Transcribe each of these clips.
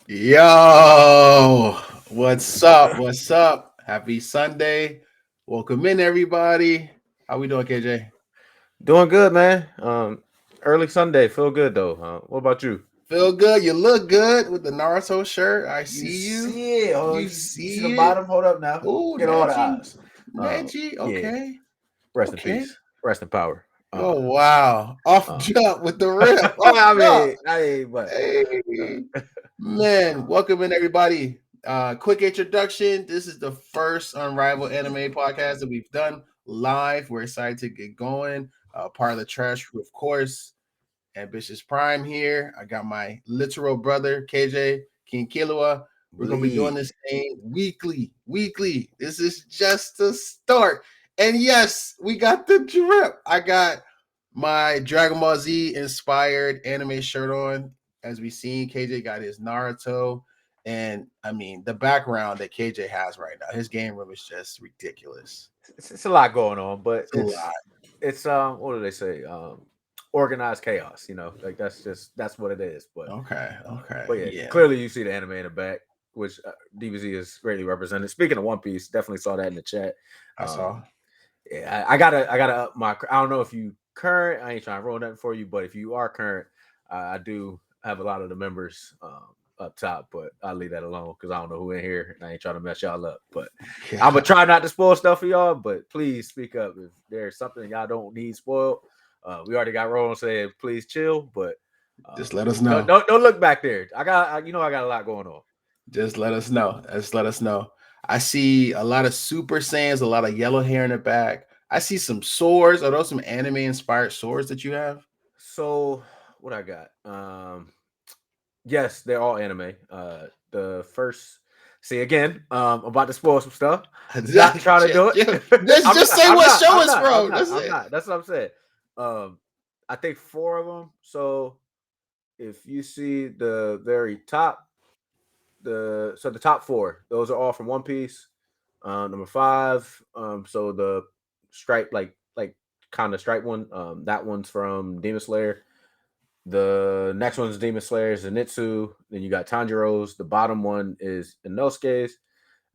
Yo, what's up? What's up? Happy Sunday. Welcome in, everybody. How we doing, KJ? Doing good, man. Early Sunday, feel good though. What about you? Feel good? You look good with the Naruto shirt. I You see you. see it? Oh, You you see the see it. bottom? Hold up now. Oh, Get all the Neji. eyes. Neji. Yeah. Okay. Rest in Okay. peace. Rest in power. Oh, wow. Off Uh, jump with the rip. Off I jump. mean, I mean, but Hey, uh, man, welcome in everybody. Quick introduction. This is the first Unrivaled Anime podcast that we've done live. We're excited to get going. Part of the trash crew, of course. Ambitious Prime here. I got my literal brother, KJ King Kilua. We're gonna be doing bleed. this thing weekly. Weekly. This is just the start. And yes, we got the drip. I got my Dragon Ball Z inspired anime shirt on. As we seen, KJ got his Naruto. And I mean, the background that KJ has right now, his game room is just ridiculous. It's a lot going on, but It's a lot. it's what do they say? Organized chaos. Like that's what it is. Okay. But Okay. yeah, Yeah. clearly you see the anime in the back, which DBZ is greatly represented. Speaking of One Piece, definitely saw that in the chat. I saw. Yeah, I gotta up my. I don't know if you current. I ain't trying to roll nothing for you, but if you are current, I do have a lot of the members up top, but I'll leave that alone because I don't know who in here, and I ain't trying to mess y'all up. But I'm gonna Yeah. try not to spoil stuff for y'all. But please speak up if there's something y'all don't need spoiled. We already got Roland saying please chill, but Just let us don't, know. don't don't look back there. I got a lot going on. Just let us know. Just let us know. I see a lot of Super Saiyans, a lot of yellow hair in the back. I see some swords. Are those some anime inspired swords that you have? So what I got? Yes, they're all anime. The first, see again, I'm about to spoil some stuff. Not trying to do it. Just say I'm what not. show I'm it's not. I'm from. not. That's I'm it. not. That's what I'm saying. Um, I think four of them. So if you see the very top, the top four, those are all from One Piece. Number five, so the stripe, like kind of stripe one, that one's from Demon Slayer. The next one's Demon Slayer, Zenitsu. Then you got Tanjiro's. The bottom one is Inosuke's.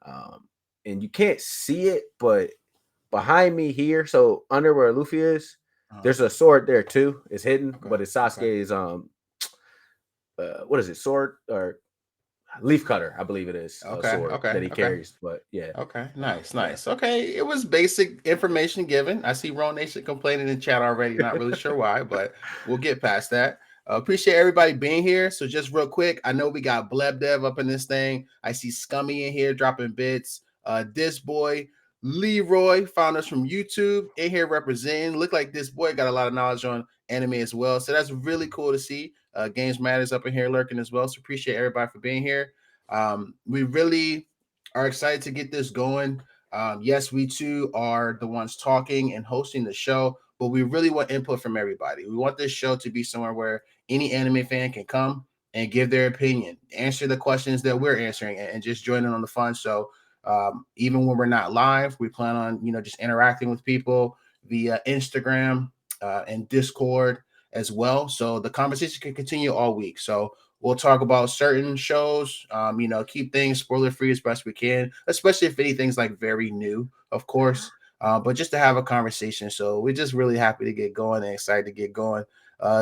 Um, and you can't see it, but behind me here, so under where Luffy is, Uh, there's a sword there too. It's hidden, okay. but it's Okay. Sasuke's what is it? Sword or leaf cutter, I believe it is a Okay. sword Okay. that he Okay. carries. But yeah, Okay. Nice. yeah. Nice. Okay. It was basic information given. I see Ron Nation complaining in chat already. Not really sure why, but we'll get past that. Appreciate everybody being here. So just real quick, I know we got Bleb Dev up in this thing. I see Scummy in here dropping bits. This boy Leroy found us from YouTube in here representing. Look like this boy got a lot of knowledge on anime as well. So that's really cool to see. Games Matters up in here lurking as well. So appreciate everybody for being here. We really are excited to get this going. Yes, we too are the ones talking and hosting the show, but we really want input from everybody. We want this show to be somewhere where any anime fan can come and give their opinion, answer the questions that we're answering, and just join in on the fun. So even when we're not live, we plan on just interacting with people via Instagram and Discord as well. So the conversation can continue all week. So we'll talk about certain shows, keep things spoiler free as best we can, especially if anything's like very new, of course. But just to have a conversation. So we're just really happy to get going and excited to get going.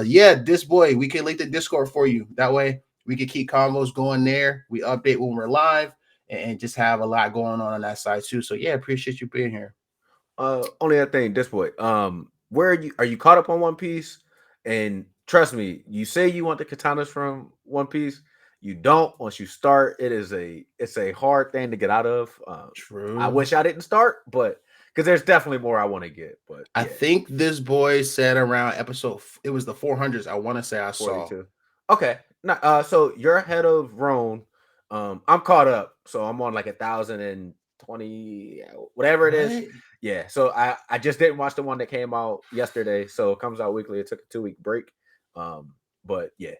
Yeah, this boy, we can link the Discord for you. That way we can keep convos going there. We update when we're live and just have a lot going on that side too. So yeah, appreciate you being here. Only other thing, this boy. Where are you caught up on One Piece? And trust me, you say you want the katanas from One Piece. You don't once you start. It's a hard thing to get out of. I True. wish I didn't start, but because there's definitely more I want to get. But I yeah, think this boy said around it was the 400s. I want to say I saw. 42. Okay. So you're ahead of Roan. I'm caught up. So I'm on like 1,020, whatever it is. What? Yeah. So I just didn't watch the one that came out yesterday. So it comes out weekly. It took a 2 week break. But yeah,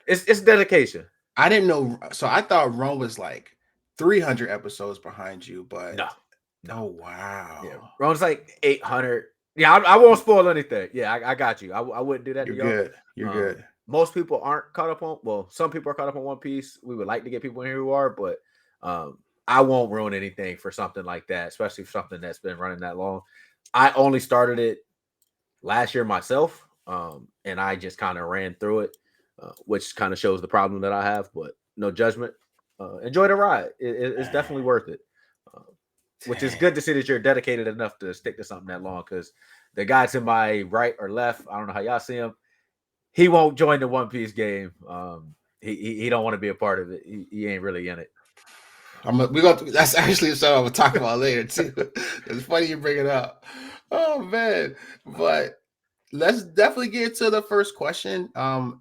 it's dedication. I didn't know. So I thought Rome was like 300 episodes behind you, but No, no. oh Yeah. wow, Roan's like 800. Yeah. I won't spoil anything. Yeah. I got you. I wouldn't do that you're to y'all. good. You're Um, good. most people aren't caught up on. Well, some people are caught up on One Piece. We would like to get people in here who are, but I won't ruin anything for something like that, especially for something that's been running that long. I only started it last year myself, and I just kind of ran through it, which kind of shows the problem that I have. But no judgment. Enjoy the ride. It's definitely worth it. Uh, which is good to see that you're dedicated enough to stick to something that long. Because the guy to my right or left, I don't know how y'all see him, he won't join the One Piece game. He don't want to be a part of it. He ain't really in it. That's actually something I'm gonna talk about later too. It's funny you bring it up. Oh man, but let's definitely get to the first question.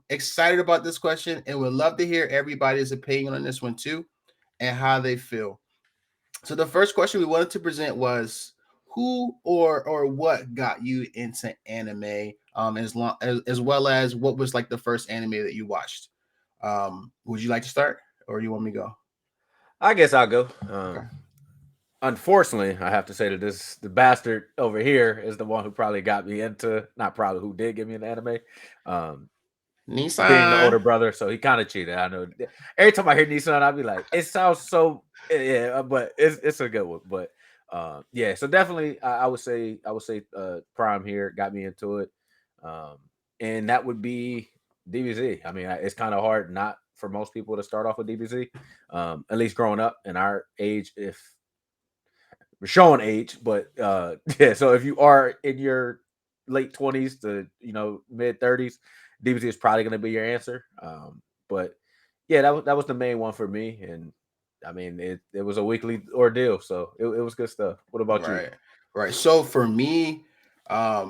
Excited about this question and would love to hear everybody's opinion on this one too and how they feel. So the first question we wanted to present was who or what got you into anime, as well as what was like the first anime that you watched. Would you like to start or you want me to go? I guess I'll go. Okay. Unfortunately, I have to say that the bastard over here is the one who probably got me into, not probably, who did get me into anime. Um, being the Nissan. older brother, so he kind of cheated. I know. Every time I hear Nissan, I'll be like, it sounds so yeah, but it's a good one. But yeah, so definitely, I would say Prime here got me into it, um, and that would be DBZ. I mean, it's kind of hard not for most people to start off with DBZ, at least growing up in our age. If we're showing age, but yeah, so if you are in your late 20s to mid 30s, DBZ is probably going to be your answer. But yeah, that was the main one for me, and I mean it was a weekly ordeal, so it was good stuff. What about you? Right. Right. So for me, I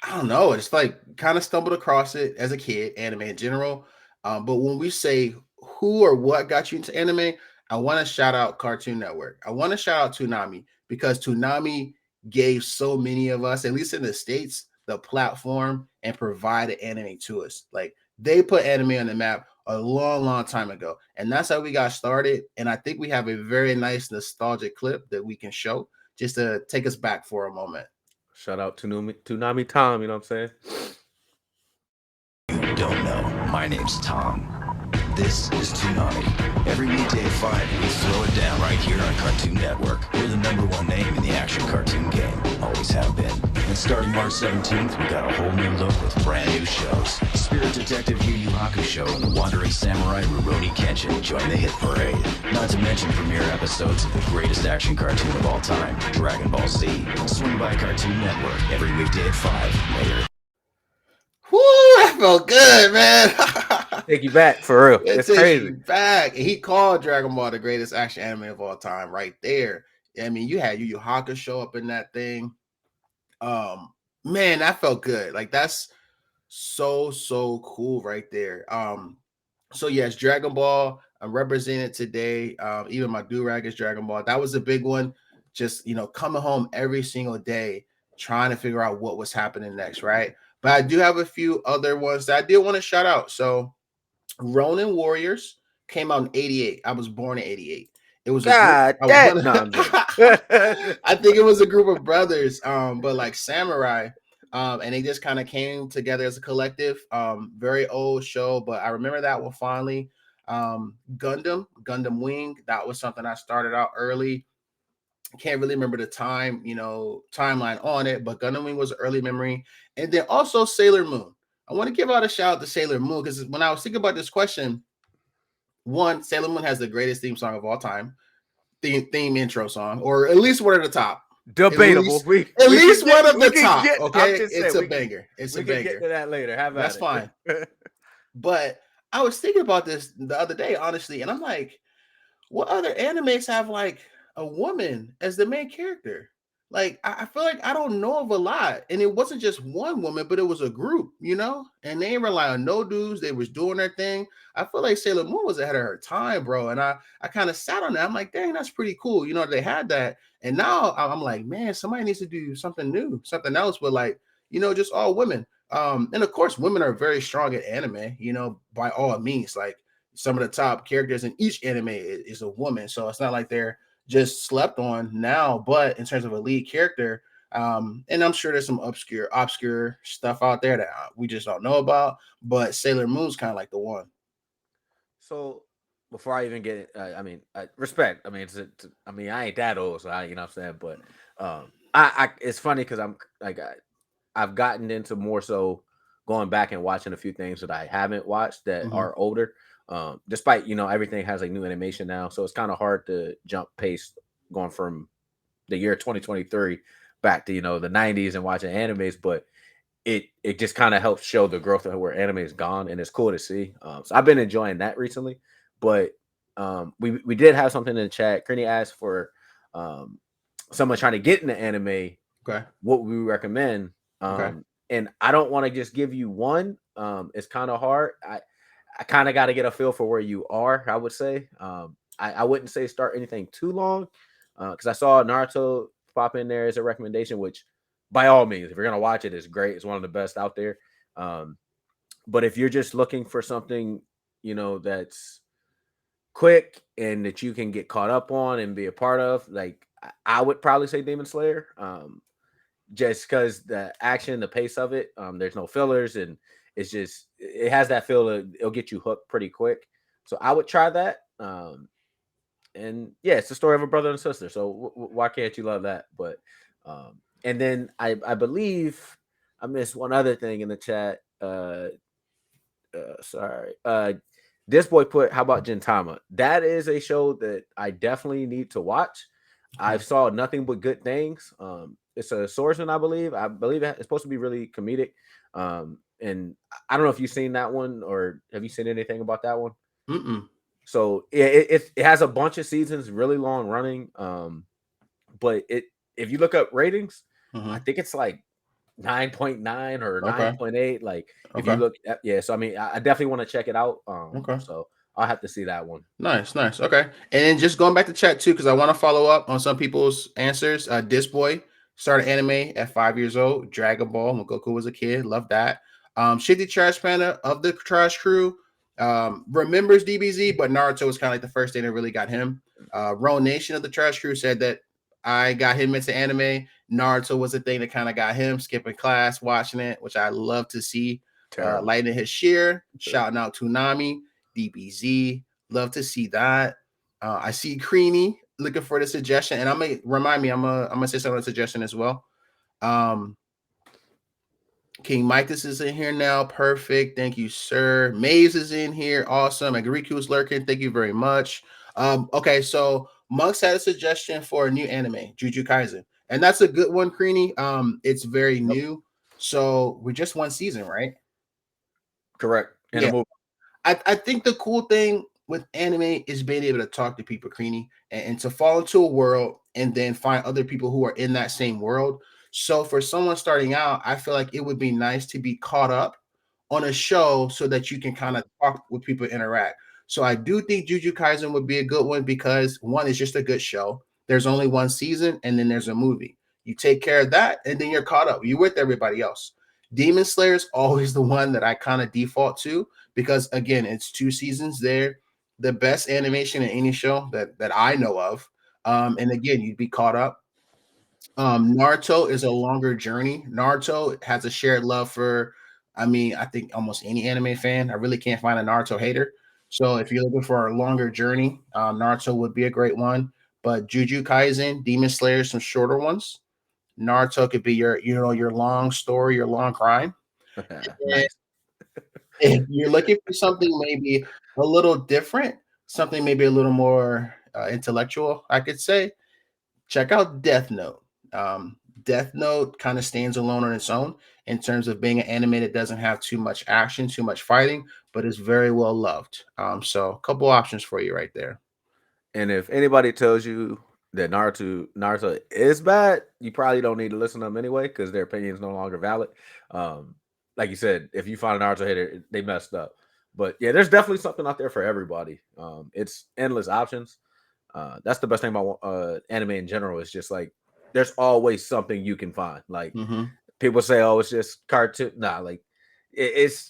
don't know. It's like kind of stumbled across it as a kid, anime in general. But when we say who or what got you into anime, I want to shout out Cartoon Network. I want to shout out Toonami because Toonami gave so many of us, at least in the States, the platform and provided anime to us. Like they put anime on the map a long, long time ago. And that's how we got started. And I think we have a very nice nostalgic clip that we can show just to take us back for a moment. Shout out to Toonami Tom. You know what I'm saying? You don't know. My name's Tom. This is Toonami. Every weekday at 5, we throw it down right here on Cartoon Network. We're the #1 name in the action cartoon game. Always have been. And starting March 17th, we got a whole new look with brand new shows. Spirit Detective Yu Yu Hakusho and the Wandering Samurai Rurouni Kenshin join the hit parade. Not to mention premiere episodes of the greatest action cartoon of all time, Dragon Ball Z. Swing by Cartoon Network every weekday at 5. Later. Whoo, that felt good, man. Take you back for real. It It's takes crazy. you back. And he called Dragon Ball the greatest action anime of all time right there. I mean, you had Yu Yu Hakusho up in that thing. Man, that felt good. Like that's so cool right there. So yes, Dragon Ball. I'm represented today. Even my do-rag is Dragon Ball. That was a big one. Just coming home every single day, trying to figure out what was happening next, right? But I do have a few other ones that I did want to shout out. So Ronin Warriors came out in '88. I was born in '88. It was a group. God, I was that one no, I'm of, I think it was a group of brothers, but like samurai, and they just kind of came together as a collective. Very old show, but I remember that one fondly. Gundam Wing. That was something I started out early. Can't really remember the timeline on it, but Gundam Wing was an early memory. And then also Sailor Moon. I want to give out a shout out to Sailor Moon because when I was thinking about this question, one, Sailor Moon has the greatest theme song of all time, theme intro song, or at least one of the top. debatable. At least one of the top. Get, Okay, it's a banger. It's a we can banger. get to that later. How about That's it? fine. But I was thinking about this the other day, honestly, and I'm like, what other animes have like a woman as the main character? Like, I feel like I don't know of a lot. And it wasn't just one woman, but it was a group, and they didn't rely on no dudes. They was doing their thing. I feel like Sailor Moon was ahead of her time, bro. And I kind of sat on that. I'm like, dang, that's pretty cool. They had that. And now I'm like, man, somebody needs to do something new, something else, but like, just all women. And of course, women are very strong at anime, by all means. Like some of the top characters in each anime is a woman. So it's not like they're just slept on now. But in terms of a lead character, And I'm sure there's some obscure stuff out there that we just don't know about. But Sailor Moon's kind of like the one. So before I even get it, respect. I mean, I ain't that old, so you know what I'm saying. But it's funny because I'm like, I've gotten into more so going back and watching a few things that I haven't watched that are older. Despite everything has like new animation now, so it's kind of hard to jump pace going from the year 2023 back to the 90s and watching animes, but it just kind of helps show the growth of where anime is gone, and it's cool to see. So I've been enjoying that recently, but we did have something in the chat. Kearney asked for someone trying to get into anime. Okay. What we recommend. Okay. And I don't want to just give you one. It's kind of hard. I kind of got to get a feel for where you are, I would say. I wouldn't say start anything too long because I saw Naruto pop in there as a recommendation, which by all means, if you're going to watch it, it's great. It's one of the best out there. But if you're just looking for something, that's quick and that you can get caught up on and be a part of, like I would probably say Demon Slayer. Just because the action, the pace of it, there's no fillers, and it has that feel. It'll get you hooked pretty quick. So I would try that. And yeah, it's the story of a brother and sister. So why can't you love that? But and then I believe I missed one other thing in the chat. Sorry. This boy put, how about Gintama? That is a show that I definitely need to watch. I saw nothing but good things. It's a swordsman, I believe. I believe it's supposed to be really comedic. And I don't know if you've seen that one, or have you seen anything about that one? Mm-mm. So yeah, it has a bunch of seasons, really long running. But if you look up ratings, I think it's like 9.9 or 9.8. Like if you look at, so I mean, I definitely want to check it out. So I'll have to see that one. Nice. Okay. And then just going back to chat too, because I want to follow up on some people's answers. This boy started anime at 5 years old. Dragon Ball when Goku was a kid. Love that. Shitty Trash Panda of the Trash Crew remembers DBZ, but Naruto was kind of like the first thing that really got him. Roan Nation of the Trash Crew said that I got him into anime. Naruto was the thing that kind of got him skipping class, watching it, which I love to see. Lighting his sheer, shouting out Toonami, DBZ. Love to see that. I see Creamy looking for the suggestion, and I'm gonna say some of the suggestion as well. King Midas is in here now. Perfect. Thank you, sir. Maze is in here. Awesome. Agriku is lurking. Thank you very much. Okay, so Monks had a suggestion for a new anime, Jujutsu Kaisen. And that's a good one, Creamy. It's very new. So we're just one season, right? Correct. And yeah. I think the cool thing with anime is being able to talk to people, Creamy, and to fall into a world and then find other people who are in that same world. So for someone starting out, I feel like it would be nice to be caught up on a show so that you can kind of talk with people, interact. So I do think Jujutsu Kaisen would be a good one because one is just a good show. There's only one season and then there's a movie. You take care of that and then you're caught up. You're with everybody else. Demon Slayer is always the one that I kind of default to because, again, it's 2 seasons there. The best animation in any show that I know of. And again, you'd be caught up. Naruto is a longer journey. Naruto has a shared love for, I think almost any anime fan. I really can't find a Naruto hater. So if you're looking for a longer journey, Naruto would be a great one. But Jujutsu Kaisen, Demon Slayer, some shorter ones. Naruto could be your long story, your long crime. Nice. If you're looking for something maybe a little different, something maybe a little more intellectual, I could say, check out Death Note. Death Note kind of stands alone on its own in terms of being an anime that doesn't have too much action, too much fighting, but is very well loved. So a couple options for you right there. And if anybody tells you that Naruto is bad, you probably don't need to listen to them anyway because their opinion is no longer valid. Like you said, if you find a Naruto hater, they messed up. But yeah, there's definitely something out there for everybody. It's endless options. That's the best thing about anime in general. Is just like there's always something you can find. Like people say, "Oh, it's just cartoon." Nah, like it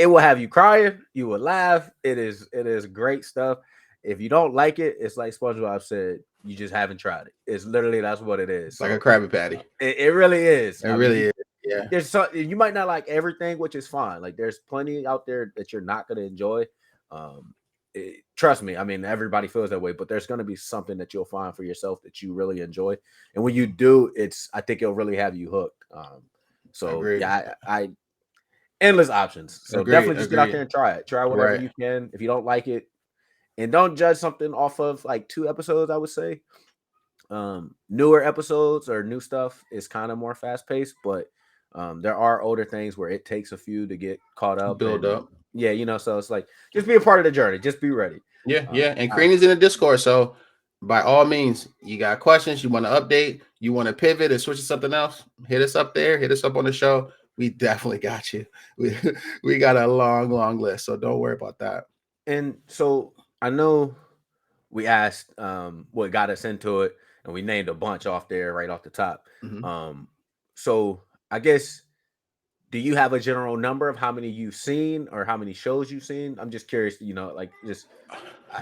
will have you crying. You will laugh. It is great stuff. If you don't like it, it's like SpongeBob said. you just haven't tried it. It's literally that's what it is. It's like a Krabby Patty. It really is. It really is. Yeah. There's some, you might not like everything, which is fine. Like there's plenty out there that you're not going to enjoy. Trust me. I mean, everybody feels that way, but there's going to be something that you'll find for yourself that you really enjoy. And when you do, I think it'll really have you hooked. So yeah, I endless options. So definitely just get out there and try it. Try whatever you can. If you don't like it, and don't judge something off of like 2 episodes, I would say. Newer episodes or new stuff is kind of more fast paced, but there are older things where it takes a few to get caught up, build up. Yeah, you know, so it's like just be a part of the journey. Just be ready. Yeah, yeah. And Crean is in the Discord, so by all means, you got questions, you want to update, you want to pivot and switch to something else, hit us up there, hit us up on the show. We definitely got you. We got a long list, so don't worry about that. And so I know we asked what got us into it, and we named a bunch off there right off the top. Mm-hmm. So I guess, do you have a general number of how many you've seen or how many shows you've seen? I'm just curious, you know, like just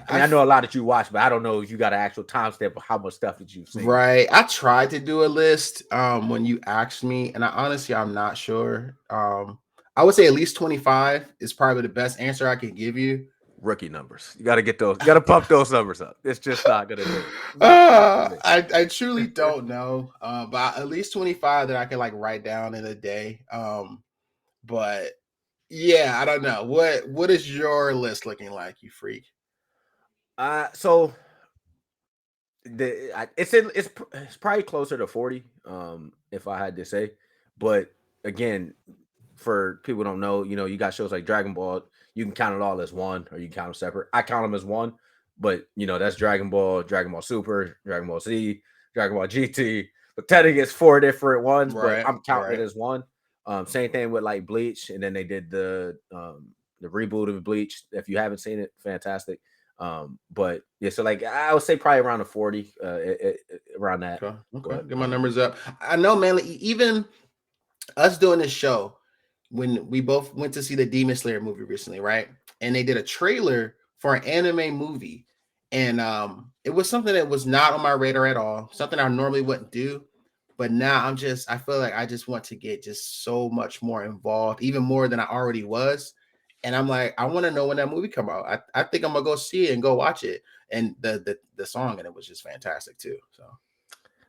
I know a lot that you watch, but I don't know if you got an actual timestamp of how much stuff that you've seen. Right. I tried to do a list when you asked me, and I'm not sure. I would say at least 25 is probably the best answer I can give you. Rookie numbers. You got to get those. You got to pump those numbers up. It's just not going to do it. I truly don't know. But at least 25 that I can like write down in a day. But yeah, I don't know. What is your list looking like, you freak? So it's probably closer to 40, if I had to say. But again, for people who don't know, you know, you got shows like Dragon Ball. You can count it all as one, or you can count them separate. I count them as one, but you know that's Dragon Ball, Dragon Ball Super, Dragon Ball Z, Dragon Ball GT. But technically, it's 4 different ones, but I'm counting it as one. Same thing with like Bleach, and then they did the reboot of Bleach. If you haven't seen it, fantastic. But yeah, so like I would say probably around the 40, around that. Okay. Get my numbers up. I know, man. Even us doing this show, when we both went to see the Demon Slayer movie recently, right? And they did a trailer for an anime movie, and it was something that was not on my radar at all. Something I normally wouldn't do. But now I feel like I just want to get just so much more involved, even more than I already was. And I'm like, I want to know when that movie come out. I think I'm gonna go see it and go watch it. And the song in it was just fantastic too. So,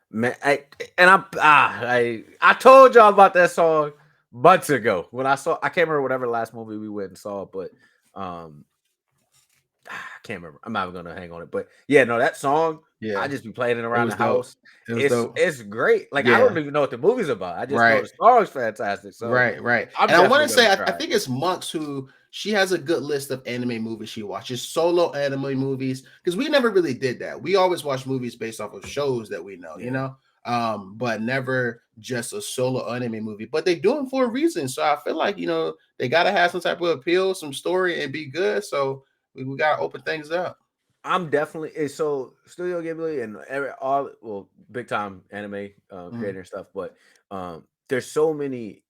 man, I told y'all about that song months ago when I can't remember whatever last movie we went and saw, but I can't remember. I'm not even gonna hang on it, but yeah, no, that song. Yeah, I just be playing it around the house. It's great. Like I don't even know what the movie's about. I just know the song's fantastic. So right. And I want to say, I think it's Monks who she has a good list of anime movies she watches, solo anime movies, because we never really did that. We always watch movies based off of shows that we know, you know, but never just a solo anime movie. But they do them for a reason. So I feel like, you know, they gotta have some type of appeal, some story, and be good. So we gotta open things up. I'm definitely so Studio Ghibli and big time anime creator and stuff, but there's so many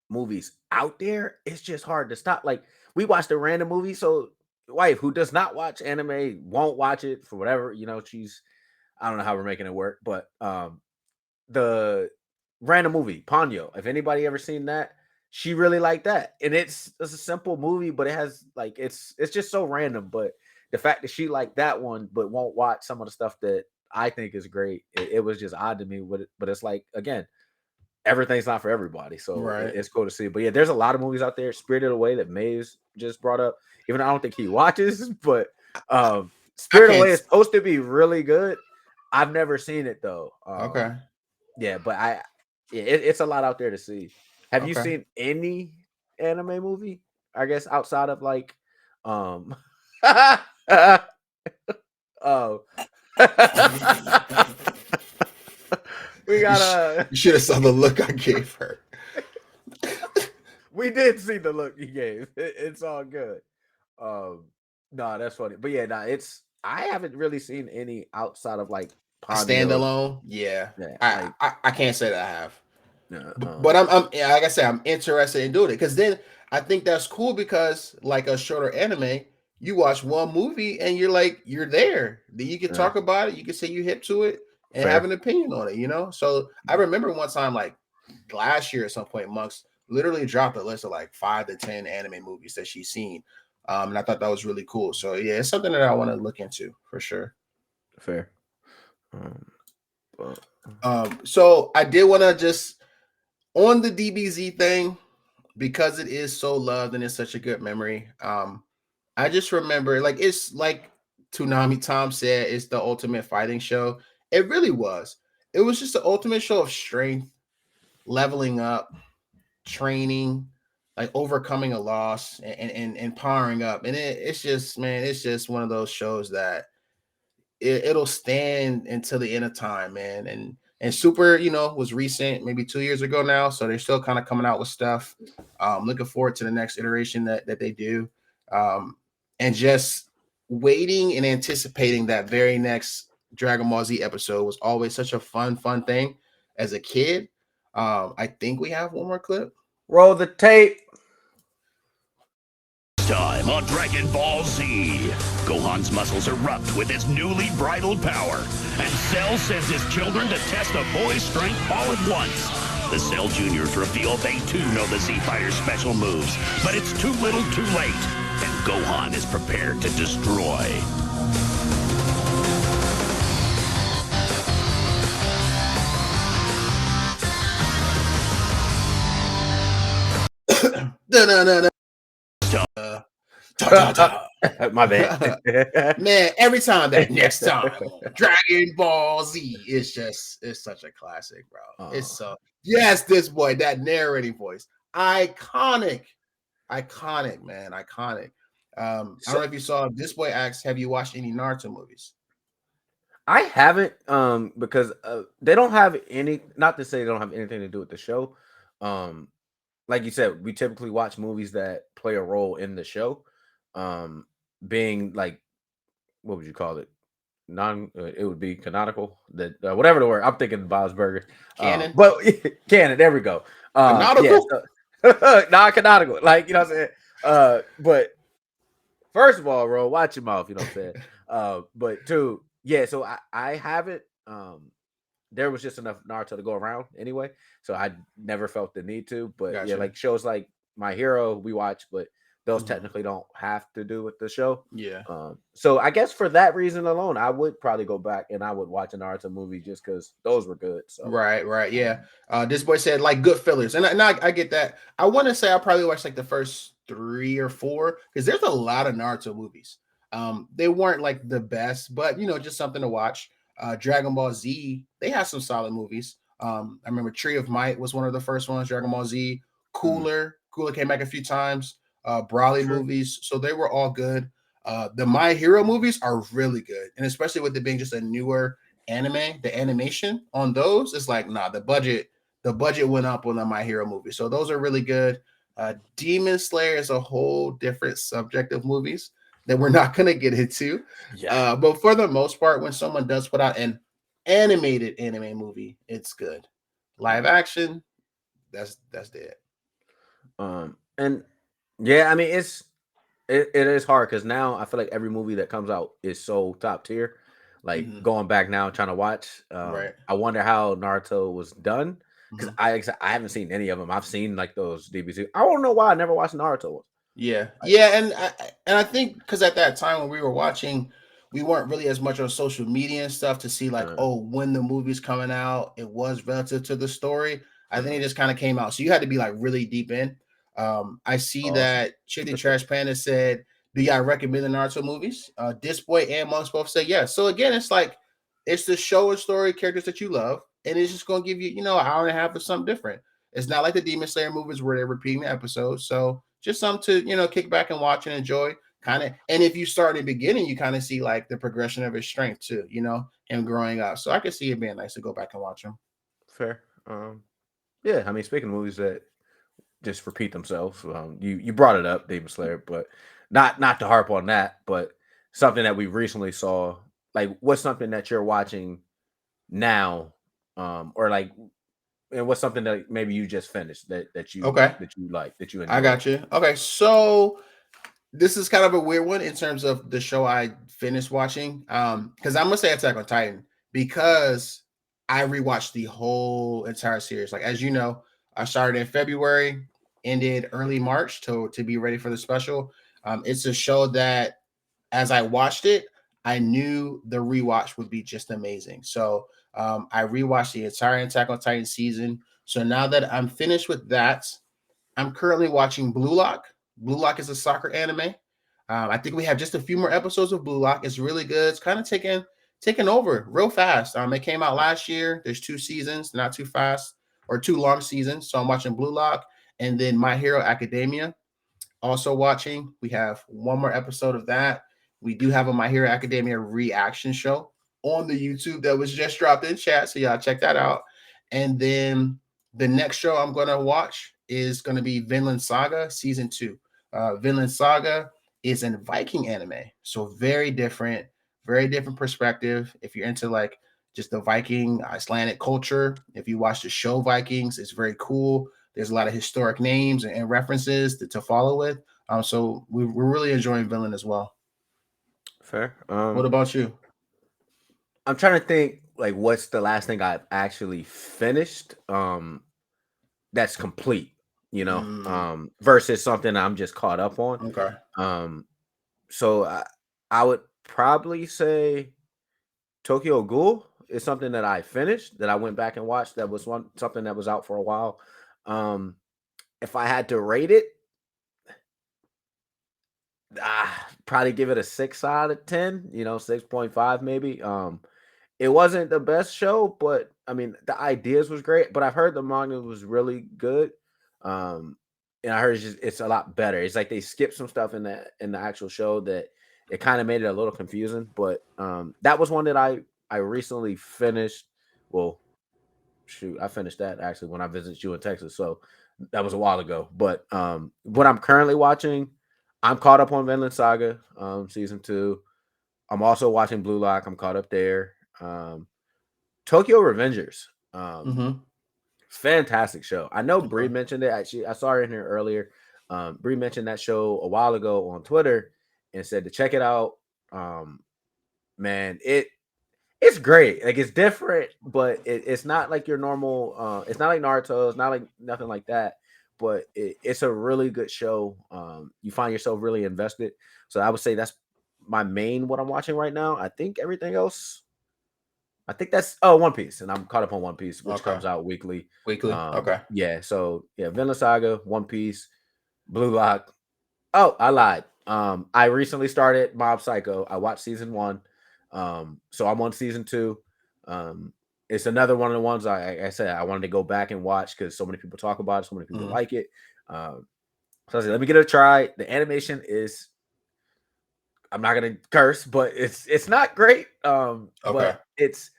movies out there. It's just hard to stop. Like we watched a random movie, so wife who does not watch anime won't watch it for whatever, you know. I don't know how we're making it work, but the random movie Ponyo. If anybody ever seen that, she really liked that, and it's a simple movie, but it has like it's just so random, but. The fact that she liked that one, but won't watch some of the stuff that I think is great, it was just odd to me. But it's like, again, everything's not for everybody. So it's cool to see. But yeah, there's a lot of movies out there. Spirited Away that Maze just brought up. Even though I don't think he watches, but Spirited Away is supposed to be really good. I've never seen it though. Okay. Yeah, but it's a lot out there to see. Have you seen any anime movie? I guess outside of like oh. We got You should have saw the look I gave her. We did see the look you gave. It's all good. No, that's funny. But yeah, I haven't really seen any outside of like standalone. Yeah. I can't say that I have. But I'm like I said, I'm interested in doing it because then I think that's cool because like a shorter anime, you watch one movie and you're there. Then you can talk about it. You can say you hip to it and have an opinion on it. So I remember one time, like last year at some point, Monks literally dropped a list of like 5 to 10 anime movies that she's seen. And I thought that was really cool. So yeah, it's something that I want to look into for sure. Fair. So I did want to just on the DBZ thing, because it is so loved and it's such a good memory. I just remember, like, it's like Toonami Tom said, it's the ultimate fighting show. It really was. It was just the ultimate show of strength, leveling up, training, like overcoming a loss and powering up. And it's just, man, it's just one of those shows that it'll stand until the end of time, man. And Super, was recent, maybe 2 years ago now. So they're still kind of coming out with stuff. Looking forward to the next iteration that they do. And just waiting and anticipating that very next Dragon Ball Z episode was always such a fun thing as a kid. I think we have one more clip. Roll the tape. Time on Dragon Ball Z. Gohan's muscles erupt with his newly bridled power, and Cell sends his children to test the boy's strength all at once. The Cell Juniors reveal they too know the Z Fighter's special moves, but it's too little too late, and Gohan is prepared to destroy. My bad. Man, every time that next time Dragon Ball Z it's such a classic, bro. It's so yes, this boy, that narrating voice. Iconic, man. Iconic. I don't know if you saw this boy asks, have you watched any Naruto movies? I haven't, because they don't have any, not to say they don't have anything to do with the show. Like you said, we typically watch movies that play a role in the show. Being like, what would you call it? It would be canonical. That whatever the word. I'm thinking Bob's Burger. Canon. But canon. There we go. Canonical. Yeah, non-canonical. Like, you know what I'm saying. But first of all, bro, watch your mouth. You know what I'm saying. But two, yeah. So I haven't. There was just enough Naruto to go around anyway, so I never felt the need to. But Gotcha. yeah, like shows like My Hero we watch, but those technically don't have to do with the show. Yeah. So I guess for that reason alone, I would probably go back and I would watch a Naruto movie just because those were good. So Right. Yeah. This boy said like good fillers, and I get that. I want to say I probably watched like the first 3 or 4 because there's a lot of Naruto movies. They weren't like the best, but just something to watch. Dragon Ball Z, they had some solid movies. I remember Tree of Might was one of the first ones. Dragon Ball Z, Cooler came back a few times. Broly movies, so they were all good. The My Hero movies are really good, and especially with it being just a newer anime, the animation on those is like, the budget went up on the My Hero movie, so those are really good. Demon Slayer is a whole different subject of movies that we're not going to get into. Yeah. But for the most part, when someone does put out an animated anime movie, it's good. Live action, that's dead. And yeah, I mean it is hard because now I feel like every movie that comes out is so top tier. Like going back now trying to watch, right. I wonder how Naruto was done because I haven't seen any of them. I've seen like those DBZ. I don't know why I never watched Naruto. Yeah, and I think because at that time when we were watching, we weren't really as much on social media and stuff to see like, when the movie's coming out, it was relative to the story. I think it just kind of came out, so you had to be like really deep in. I see that Chitty Trash Panda said, do y'all recommend the Naruto movies? This boy and Monks both say yes. So again, it's like it's the show and story characters that you love, and it's just going to give you, an hour and a half of something different. It's not like the Demon Slayer movies where they're repeating the episodes. So just something to, kick back and watch and enjoy. Kind of, and if you start in the beginning, you kind of see like the progression of his strength too, him growing up. So I could see it being nice to go back and watch him. Fair. Yeah, I mean, speaking of movies that just repeat themselves, you brought it up, Demon Slayer, but not to harp on that, but something that we recently saw. Like, what's something that you're watching now, or like, and what's something that maybe you just finished that you like that you enjoyed? I got you. Okay, so this is kind of a weird one in terms of the show I finished watching. Because I'm gonna say Attack on Titan because I rewatched the whole entire series. Like as you know, I started in February, ended early March to be ready for the special. It's a show that as I watched it, I knew the rewatch would be just amazing. So I rewatched the entire Attack on Titan season. So now that I'm finished with that, I'm currently watching Blue Lock. Blue Lock is a soccer anime. I think we have just a few more episodes of Blue Lock. It's really good. It's kind of taking over real fast. It came out last year. There's 2 seasons, not too fast or 2 long seasons. So I'm watching Blue Lock and then My Hero Academia. Also watching. We have one more episode of that. We do have a My Hero Academia reaction show on the YouTube that was just dropped in chat. So y'all check that out. And then the next show I'm going to watch is going to be Vinland Saga season 2. Vinland Saga is an Viking anime. So very different perspective. If you're into like just the Viking Icelandic culture, if you watch the show Vikings, it's very cool. There's a lot of historic names and references to follow with. So we're really enjoying Vinland as well. Fair. What about you? I'm trying to think like what's the last thing I've actually finished that's complete, versus something I'm just caught up on. Okay. So I would probably say Tokyo Ghoul is something that I finished, that I went back and watched, that was something that was out for a while. If I had to rate it, probably give it a 6 out of 10, 6.5 maybe. It wasn't the best show, but I mean the ideas was great. But I've heard the manga was really good, and I heard it's a lot better. It's like they skipped some stuff in the actual show that it kind of made it a little confusing. But that was one that I recently finished. Well, shoot, I finished that actually when I visited you in Texas, so that was a while ago. But what I'm currently watching, I'm caught up on Vinland Saga season 2. I'm also watching Blue Lock. I'm caught up there. Tokyo Revengers. Fantastic show. I know Bree mentioned it. Actually, I saw her in here earlier. Bree mentioned that show a while ago on Twitter and said to check it out. Man, it's great. Like it's different, but it's not like your normal. It's not like Naruto. It's not like nothing like that. But it's a really good show. You find yourself really invested. So I would say that's my main what I'm watching right now. I think everything else. I think that's One Piece, and I'm caught up on One Piece, which comes out weekly. Okay. Yeah. So yeah, Vinland Saga, One Piece, Blue Lock. Oh, I lied. I recently started Mob Psycho. I watched season 1. So I'm on season 2. It's another one of the ones I said I wanted to go back and watch because so many people talk about it, so many people like it. So I said, let me give it a try. The animation is, I'm not gonna curse, but it's not great. But it's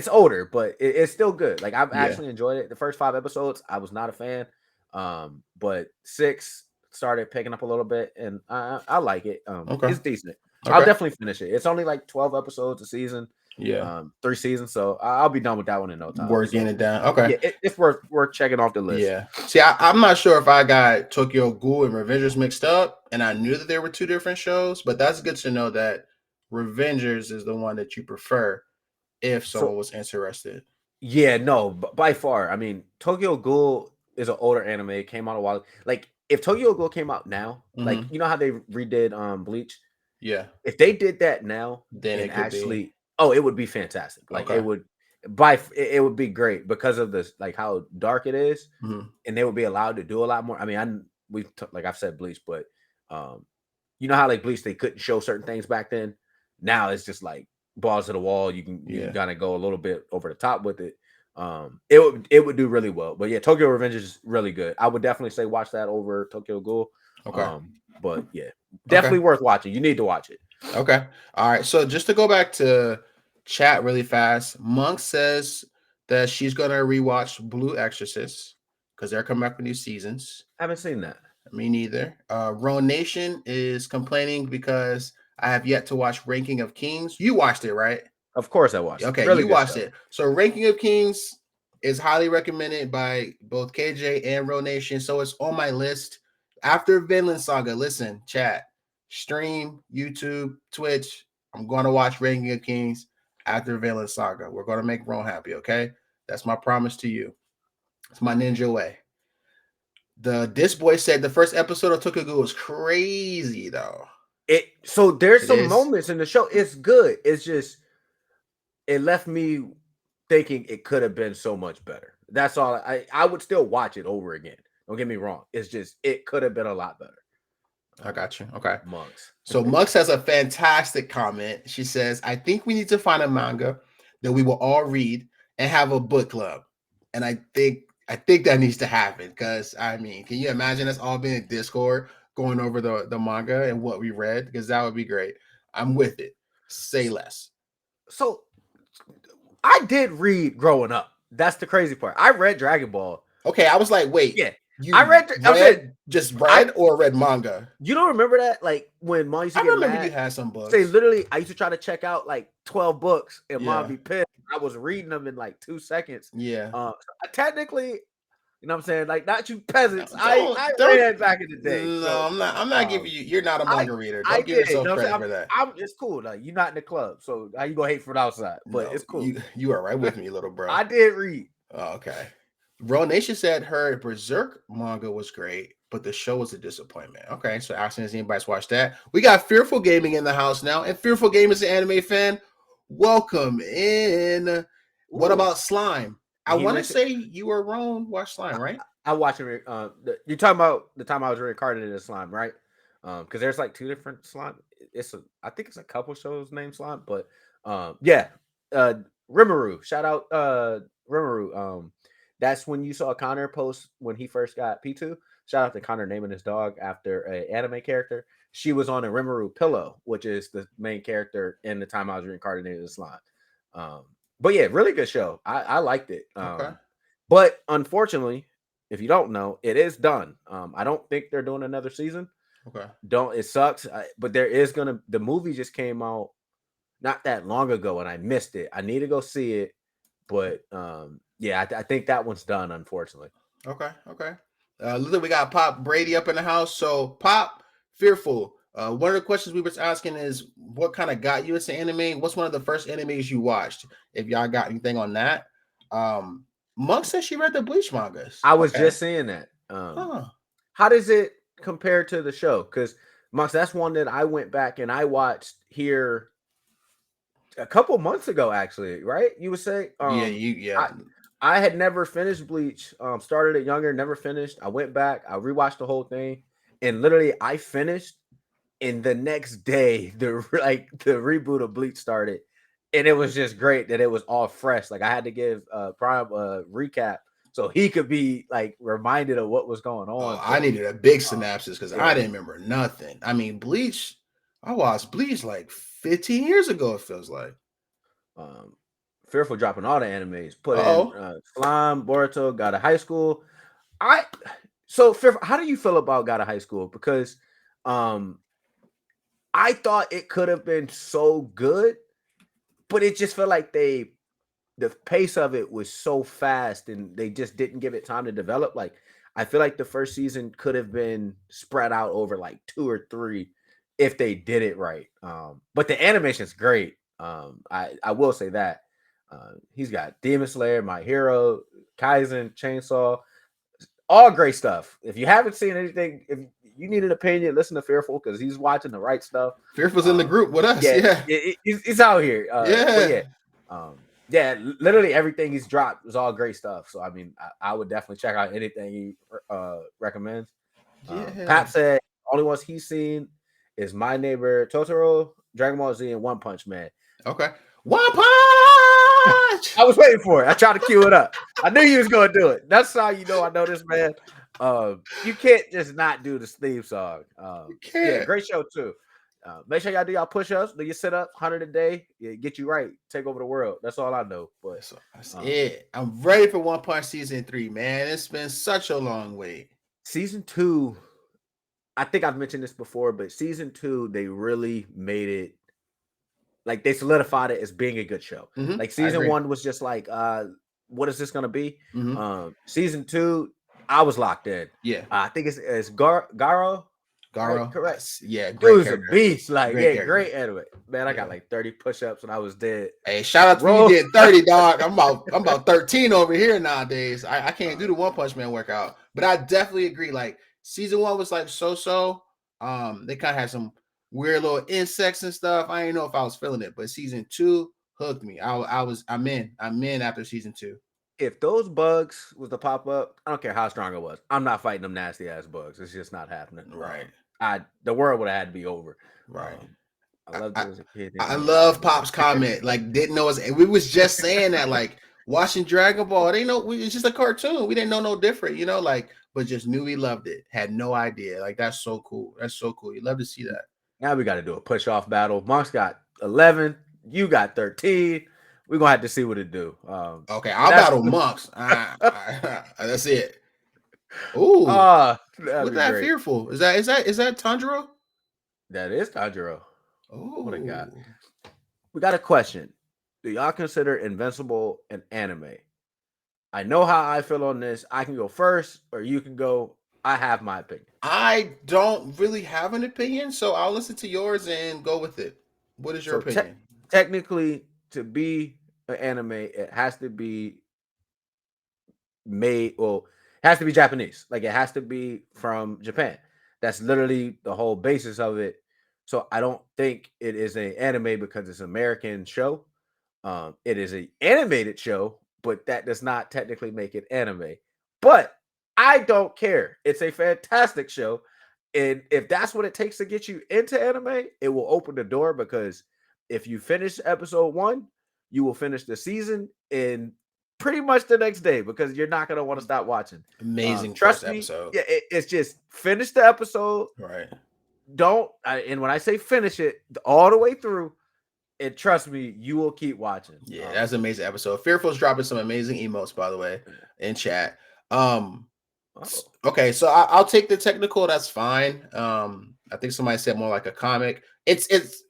older, but it's still good. Like I've actually enjoyed it. The first 5 episodes, I was not a fan. But 6 started picking up a little bit, and I like it. It's decent. I'll definitely finish it. It's only like 12 episodes a season. 3 seasons, so I'll be done with that one in no time. Working it down. Okay. Yeah, it's worth checking off the list. Yeah. See, I'm not sure if I got Tokyo Ghoul and Revengers mixed up, and I knew that there were 2 different shows, but that's good to know that Revengers is the one that you prefer if someone was interested. Yeah, no, by far. I mean, Tokyo Ghoul is an older anime. It came out a while. Like if Tokyo Ghoul came out now, like you know how they redid Bleach? Yeah. If they did that now, then it actually it would be fantastic. Like it would be great because of this, like how dark it is, and they would be allowed to do a lot more. I mean, like I've said Bleach, but you know how like Bleach they couldn't show certain things back then. Now it's just like balls to the wall. You can kind of go a little bit over the top with it. It would do really well. But yeah, Tokyo Revengers is really good. I would definitely say watch that over Tokyo Ghoul. Okay. But yeah, definitely worth watching. You need to watch it. Okay. All right. So just to go back to chat really fast, Monk says that she's gonna rewatch Blue Exorcist because they're coming back with new seasons. I haven't seen that. Me neither. Roan Nation is complaining because I have yet to watch Ranking of Kings. You watched it, right? Of course I watched it. Okay, really you watched it. So Ranking of Kings is highly recommended by both KJ and Roan Nation. So it's on my list. after Vinland Saga, listen, chat, stream, YouTube, Twitch. I'm going to watch Ranking of Kings after Vinland Saga. We're going to make Ron happy, okay? That's my promise to you. It's my ninja way. This boy said the first episode of Tokugu was crazy, though. So there's some moments in the show. It's good. It's just it left me thinking it could have been so much better. That's all. I would still watch it over again. Don't get me wrong. It's just it could have been a lot better. I got you. Okay. Mux. So Mux has a fantastic comment. She says, I think we need to find a manga that we will all read and have a book club. And I think that needs to happen because, I mean, can you imagine us all being in Discord going over the manga and what we read? Because that would be great. I'm with it. Say less. So I did read growing up. That's the crazy part. I read Dragon Ball. Okay, I was like, wait. Yeah. I read or read manga? You don't remember that? Like when Mom used to get mad, you had some books. Say literally, I used to try to check out like 12 books and Mom be pissed. I was reading them in like 2 seconds. Yeah. Technically, you know what I'm saying? Like, not you peasants. I read back in the day. No, so, I'm not giving you. You're not a manga reader. Don't give yourself credit for that. It's cool. Like, you're not in the club, so how you gonna hate from the outside? But it's cool. You are right with me, little bro. I did read. Oh, okay. Bro Nation said her Berserk manga was great, but the show was a disappointment. Okay, so asking if anybody's watched that. We got Fearful Gaming in the house now, and Fearful Gaming is an anime fan. Welcome in. Ooh. What about Slime? I want to say you were wrong. Watch Slime, right? I watched it. You're talking about the time I was reincarnated as Slime, right? Because there's like 2 different Slime. I think it's a couple shows named Slime, but Rimuru. Shout out Rimuru. That's when you saw Connor post when he first got P2. Shout out to Connor naming his dog after an anime character. She was on a Rimuru pillow, which is the main character in the time I was reincarnated as Slime. But yeah, really good show. I liked it. Okay. But unfortunately, if you don't know, it is done. I don't think they're doing another season. Okay. It sucks. But there is the movie just came out not that long ago and I missed it. I need to go see it. But I think that one's done, unfortunately. Okay. Look, we got Pop Brady up in the house. So Pop, Fearful. One of the questions we were asking is what kind of got you into anime? What's one of the first animes you watched? If y'all got anything on that. Monk said she read the Bleach mangas. I was just saying that. How does it compare to the show? Because Monk, that's one that I went back and I watched here a couple months ago, actually, right? You would say? I had never finished Bleach. Started it younger, never finished. I went back, I rewatched the whole thing, and literally I finished. And the next day, the reboot of Bleach started, and it was just great that it was all fresh. Like I had to give Prime a recap so he could be like reminded of what was going on. I needed a big synopsis because I didn't remember nothing. I mean, Bleach. I watched Bleach like 15 years ago. It feels like. Fearful dropping all the animes. Put in Slime, Boruto, got a high school. Fearful, how do you feel about got a high school? Because I thought it could have been so good, but it just felt like the pace of it was so fast and they just didn't give it time to develop. Like, I feel like the first season could have been spread out over like 2 or 3 if they did it right. But the animation's great. I will say that. He's got Demon Slayer, My Hero, Kaizen, Chainsaw, all great stuff. If you haven't seen anything, if you need an opinion, listen to Fearful because he's watching the right stuff. Fearful's in the group with us. He's out here. Literally everything he's dropped was all great stuff. So I mean, I would definitely check out anything he recommends. Pap said only ones he's seen is My Neighbor Totoro, Dragon Ball Z, and One Punch Man. Okay, One Punch. I was waiting for it. I tried to cue it up. I knew you was gonna do it. That's how you know I know this man. You can't just not do the theme song. You can't. Yeah, great show too. Make sure y'all do y'all push-ups, do your sit-up, 100 a day. Get you right, take over the world. That's all I know. But that's it. I'm ready for One Punch season 3, man. It's been such a long wait. Season 2, I think I've mentioned this before, but season 2, they really made it like they solidified it as being a good show. Mm-hmm. Like season 1 was just like, what is this gonna be? Mm-hmm. Season 2, I was locked in. Yeah, I think it's Garo. Garo. Correct. Yeah, great Dude's character. a beast. Like, Great yeah, character. great anime. Man, I got Yeah. like 30 push-ups and I was dead. Hey, shout out to Bro. you did 30, dog. I'm about 13 over here nowadays. I can't do the One Punch Man workout, but I definitely agree. Like season 1 was like so. They kind of had some weird little insects and stuff. I didn't know if I was feeling it, but season 2 hooked me. I'm in after season 2. If those bugs was to pop up, I don't care how strong it was. I'm not fighting them nasty ass bugs. It's just not happening. Right. The world would have had to be over. Right. I loved it as a kid. I love Pop's comment. Like, didn't know we was just saying that, like, watching Dragon Ball, they know it's just a cartoon. We didn't know no different, you know, like, but just knew we loved it. Had no idea. Like, that's so cool. That's so cool. You love to see that. Now we got to do a push off battle. Monk's got 11. You got 13. We're gonna have to see what it do. Okay, I'll battle Monks. That's it. Ooh, what's that great. fearful? Is that Tanjiro? That is Tanjiro. Oh, What I got? We got a question. Do y'all consider Invincible an anime? I know how I feel on this. I can go first, or you can go. I have my opinion. I don't really have an opinion, so I'll listen to yours and go with it. What is your opinion? Technically, to be an anime, it has to be made. Well, it has to be Japanese. Like it has to be from Japan. That's literally the whole basis of it. So I don't think it is an anime because it's an American show. It is an animated show, but that does not technically make it anime. But I don't care. It's a fantastic show. And if that's what it takes to get you into anime, it will open the door because if you finish episode 1, you will finish the season in pretty much the next day because you're not going to want to stop watching. Amazing trust first me, episode. Yeah, it's just finish the episode. Right. And when I say finish it all the way through, and trust me, you will keep watching. Yeah, that's an amazing episode. Fearful's dropping some amazing emotes, by the way, in chat. Okay, so I'll take the technical. That's fine. I think somebody said more like a comic. It is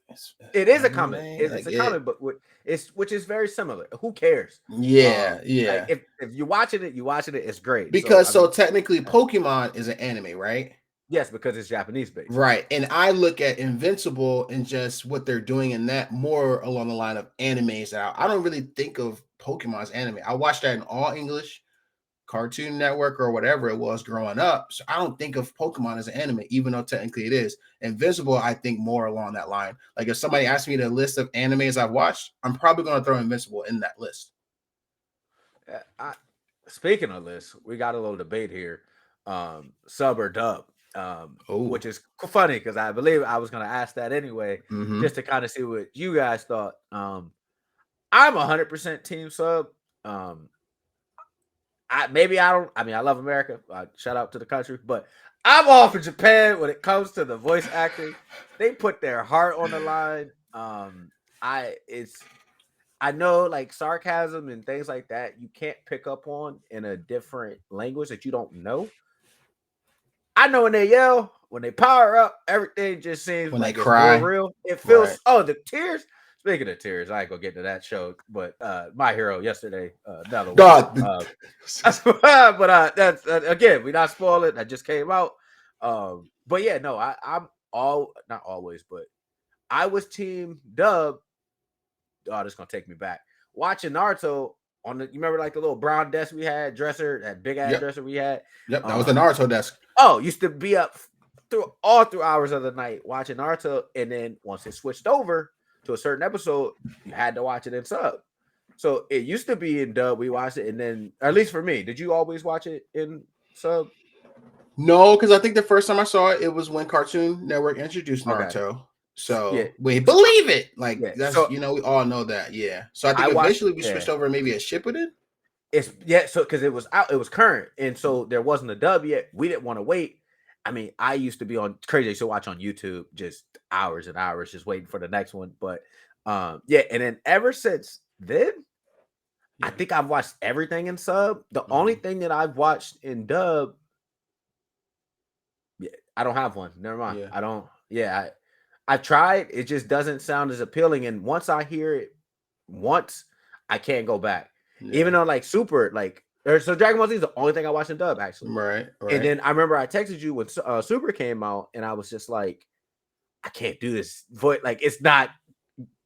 a comic. It's a comic book, which is very similar. Who cares? Yeah. Like if you're watching it, It's great. Because technically, Pokemon is an anime, right? Yes, because it's Japanese based. Right. And I look at Invincible and just what they're doing in that more along the line of animes. I don't really think of Pokemon as anime. I watched that in all English, Cartoon Network or whatever it was growing up. So I don't think of Pokemon as an anime, even though technically it is. Invincible, I think more along that line. Like if somebody asked me the list of animes I've watched, I'm probably going to throw Invincible in that list. Speaking of lists, we got a little debate here. Sub or dub. Which is funny because I believe I was going to ask that anyway, just to kind of see what you guys thought. I'm 100% team sub. I love America. Shout out to the country, but I'm all for Japan when it comes to the voice acting. They put their heart on the line. I know like sarcasm and things like that you can't pick up on in a different language that you don't know. I know when they yell, when they power up, everything just seems when like they cry. More real. It feels right. The tears. Speaking of tears, I ain't gonna get to that show, but My Hero yesterday, God. but that's again, we not spoiling. That just came out. But yeah, no, I'm not always, but I was team dub. Oh, this gonna take me back. Watching Naruto on you remember like the little brown desk we had, that big ass dresser we had. Yep, that was the Naruto desk. Used to be up through hours of the night watching Naruto, and then once it switched over to a certain episode, you had to watch it in sub. So it used to be in dub. We watched it, and then at least for me, did you always watch it in sub? No, because I think the first time I saw it was when Cartoon Network introduced Naruto. Okay. So we believe it. Like that's we all know that. Yeah. So I think eventually we switched over maybe a Shippuden. So because it was current, and so there wasn't a dub yet. We didn't want to wait. I mean, I used to be on crazy. I used to watch on YouTube just hours and hours, just waiting for the next one. But and then ever since then, I think I've watched everything in sub. The only thing that I've watched in dub, I don't have one. Never mind. Yeah. I don't. Yeah, I've tried. It just doesn't sound as appealing. And once I hear it, I can't go back. Yeah. Even though like Super, like So Dragon Ball Z is the only thing I watched in dub, actually. Right. And then I remember I texted you when Super came out, and I was just like, I can't do this voice. Like, it's not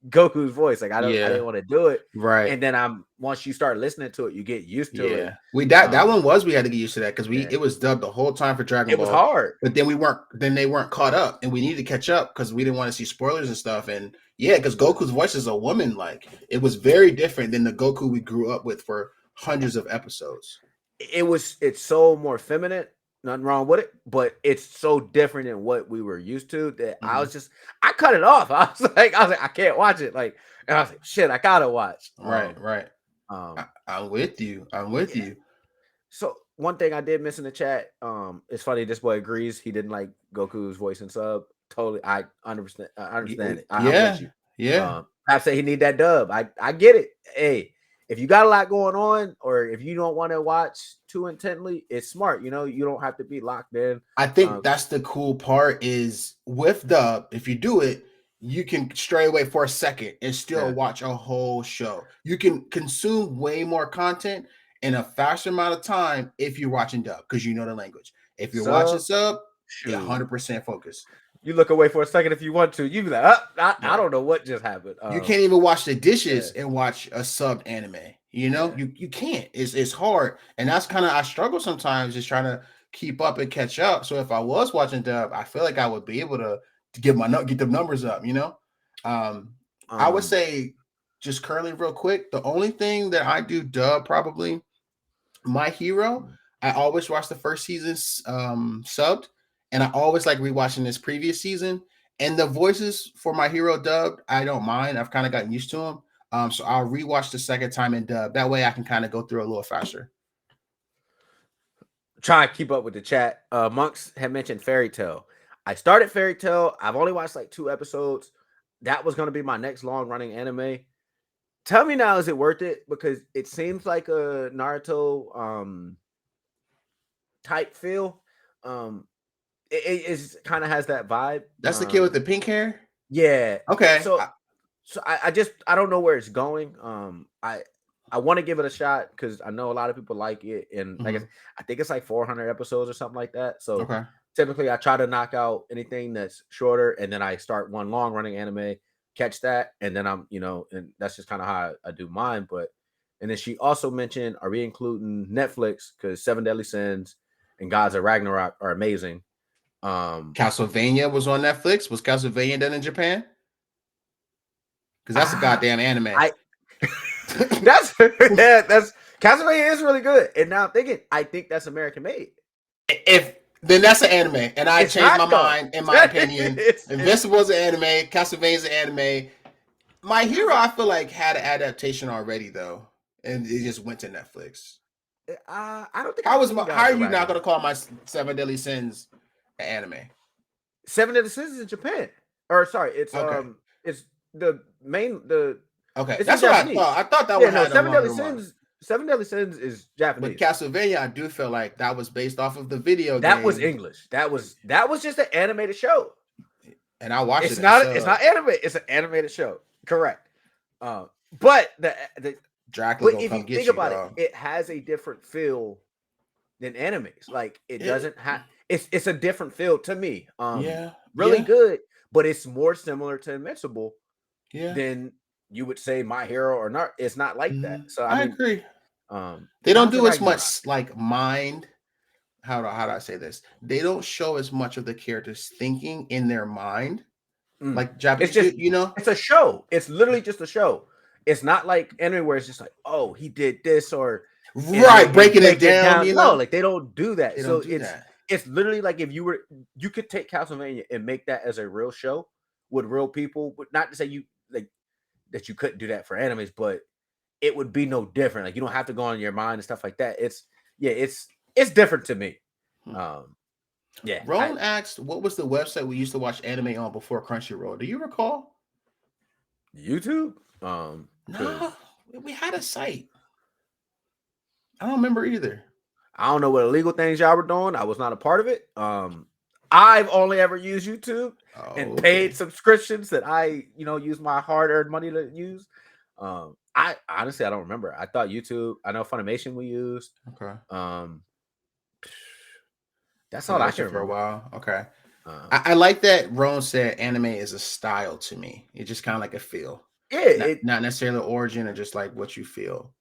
Goku's voice. Like, I didn't want to do it. Right. And then once you start listening to it, you get used to it. We that one we had to get used to that because it was dubbed the whole time for Dragon Ball. It was hard. But then they weren't caught up, and we needed to catch up because we didn't want to see spoilers and stuff. And because Goku's voice is a woman, like it was very different than the Goku we grew up with for hundreds of episodes. It's so more feminine. Nothing wrong with it, but it's so different than what we were used to that I cut it off. I was like, I can't watch it. Like, and I was like, shit, I gotta watch. Right. I'm with you. So one thing I did miss in the chat, it's funny. This boy agrees. He didn't like Goku's voice and sub. Totally, I understand. I understand it. I'm with you. I say he need that dub. I get it. Hey, if you got a lot going on, or if you don't want to watch too intently, it's smart. You don't have to be locked in. I think that's the cool part is with dub. If you do it, you can stray away for a second and still watch a whole show. You can consume way more content in a faster amount of time if you're watching dub because you know the language. If you're watching sub, you're 100% focused. You look away for a second if you want to. You be like, I don't know what just happened. You can't even watch the dishes and watch a subbed anime. You can't. It's hard, and that's kind of I struggle sometimes just trying to keep up and catch up. So if I was watching dub, I feel like I would be able to get the numbers up. I would say just currently real quick, the only thing that I do dub probably My Hero. I always watch the first season subbed. And I always like rewatching this previous season. And the voices for My Hero dubbed, I don't mind. I've kind of gotten used to them. So I'll rewatch the second time in dub. That way I can kind of go through a little faster. Try to keep up with the chat. Monks had mentioned Fairy Tail. I started Fairy Tail. I've only watched like 2 episodes. That was going to be my next long-running anime. Tell me now, is it worth it? Because it seems like a Naruto type feel. It kind of has that vibe. That's the kid with the pink hair? Yeah. Okay. So I don't know where it's going. I want to give it a shot because I know a lot of people like it. And I think it's like 400 episodes or something like that. So typically I try to knock out anything that's shorter and then I start one long running anime, catch that. And then and that's just kind of how I do mine. And then she also mentioned, are we including Netflix? Because 7 Deadly Sins and Gods of Ragnarok are amazing. Castlevania was on Netflix. Was Castlevania done in Japan? Because that's a goddamn anime. That's Castlevania is really good. And now I'm thinking, I think that's American made. Then that's an anime, and I changed my mind. In my opinion, Invincible is an anime. Castlevania is an anime. My Hero, I feel like had an adaptation already though, and it just went to Netflix. I don't think. How are you not going to call my 7 Deadly Sins an anime? 7 Deadly Sins is in Japan. Or sorry, it's it's the main Okay, that's what I thought. I thought that was 7 Deadly Sins. 7 Deadly Sins is Japanese. But Castlevania, I do feel like that was based off of the video game. That was English. That was just an animated show. And I watched it. It's not anime. It's an animated show. Correct. But the Dracula. But if you think about it, it has a different feel than animes. Like it doesn't have. It's a different feel to me. Really good, but it's more similar to Invincible than you would say My Hero or not. It's not like that. So I agree. They don't do as much like mind. How do I say this? They don't show as much of the characters thinking in their mind. Like Japanese, it's just, it's a show. It's literally just a show. It's not like anime where it's just like, oh, he did this or breaking it down. No, like they don't do that. So it's literally like if you could take Castlevania and make that as a real show with real people, but not to say you like that you couldn't do that for animes, but it would be no different. Like you don't have to go on your mind and stuff like that. It's different to me. Rowan asked, what was the website we used to watch anime on before Crunchyroll? Do you recall? YouTube? No, we had a site. I don't remember either. I don't know what illegal things y'all were doing. I was not a part of it. I've only ever used YouTube and paid subscriptions that I, use my hard-earned money to use. I honestly I don't remember. I thought YouTube. I know Funimation we used. Okay. That's all I can Funimation for a remember. while. Okay. I like that Ron said anime is a style to me. It's just kind of like a feel. Yeah, Not necessarily origin or just like what you feel.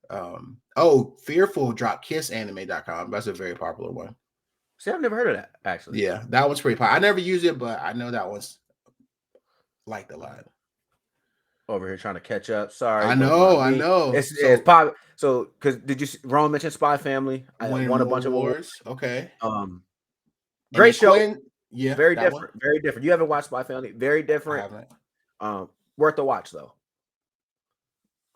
Fearful dropped kissanime.com. That's a very popular one. See, I've never heard of that actually. Yeah, that one's pretty popular. I never use it, but I know that one's liked a lot. Over here trying to catch up. Sorry, I know. It's pop. So, because did you Ron mention Spy Family? I won a bunch of awards. Okay. Great show. Quinn, yeah, very different. Very different. You haven't watched Spy Family? Very different. I haven't. Worth a watch though.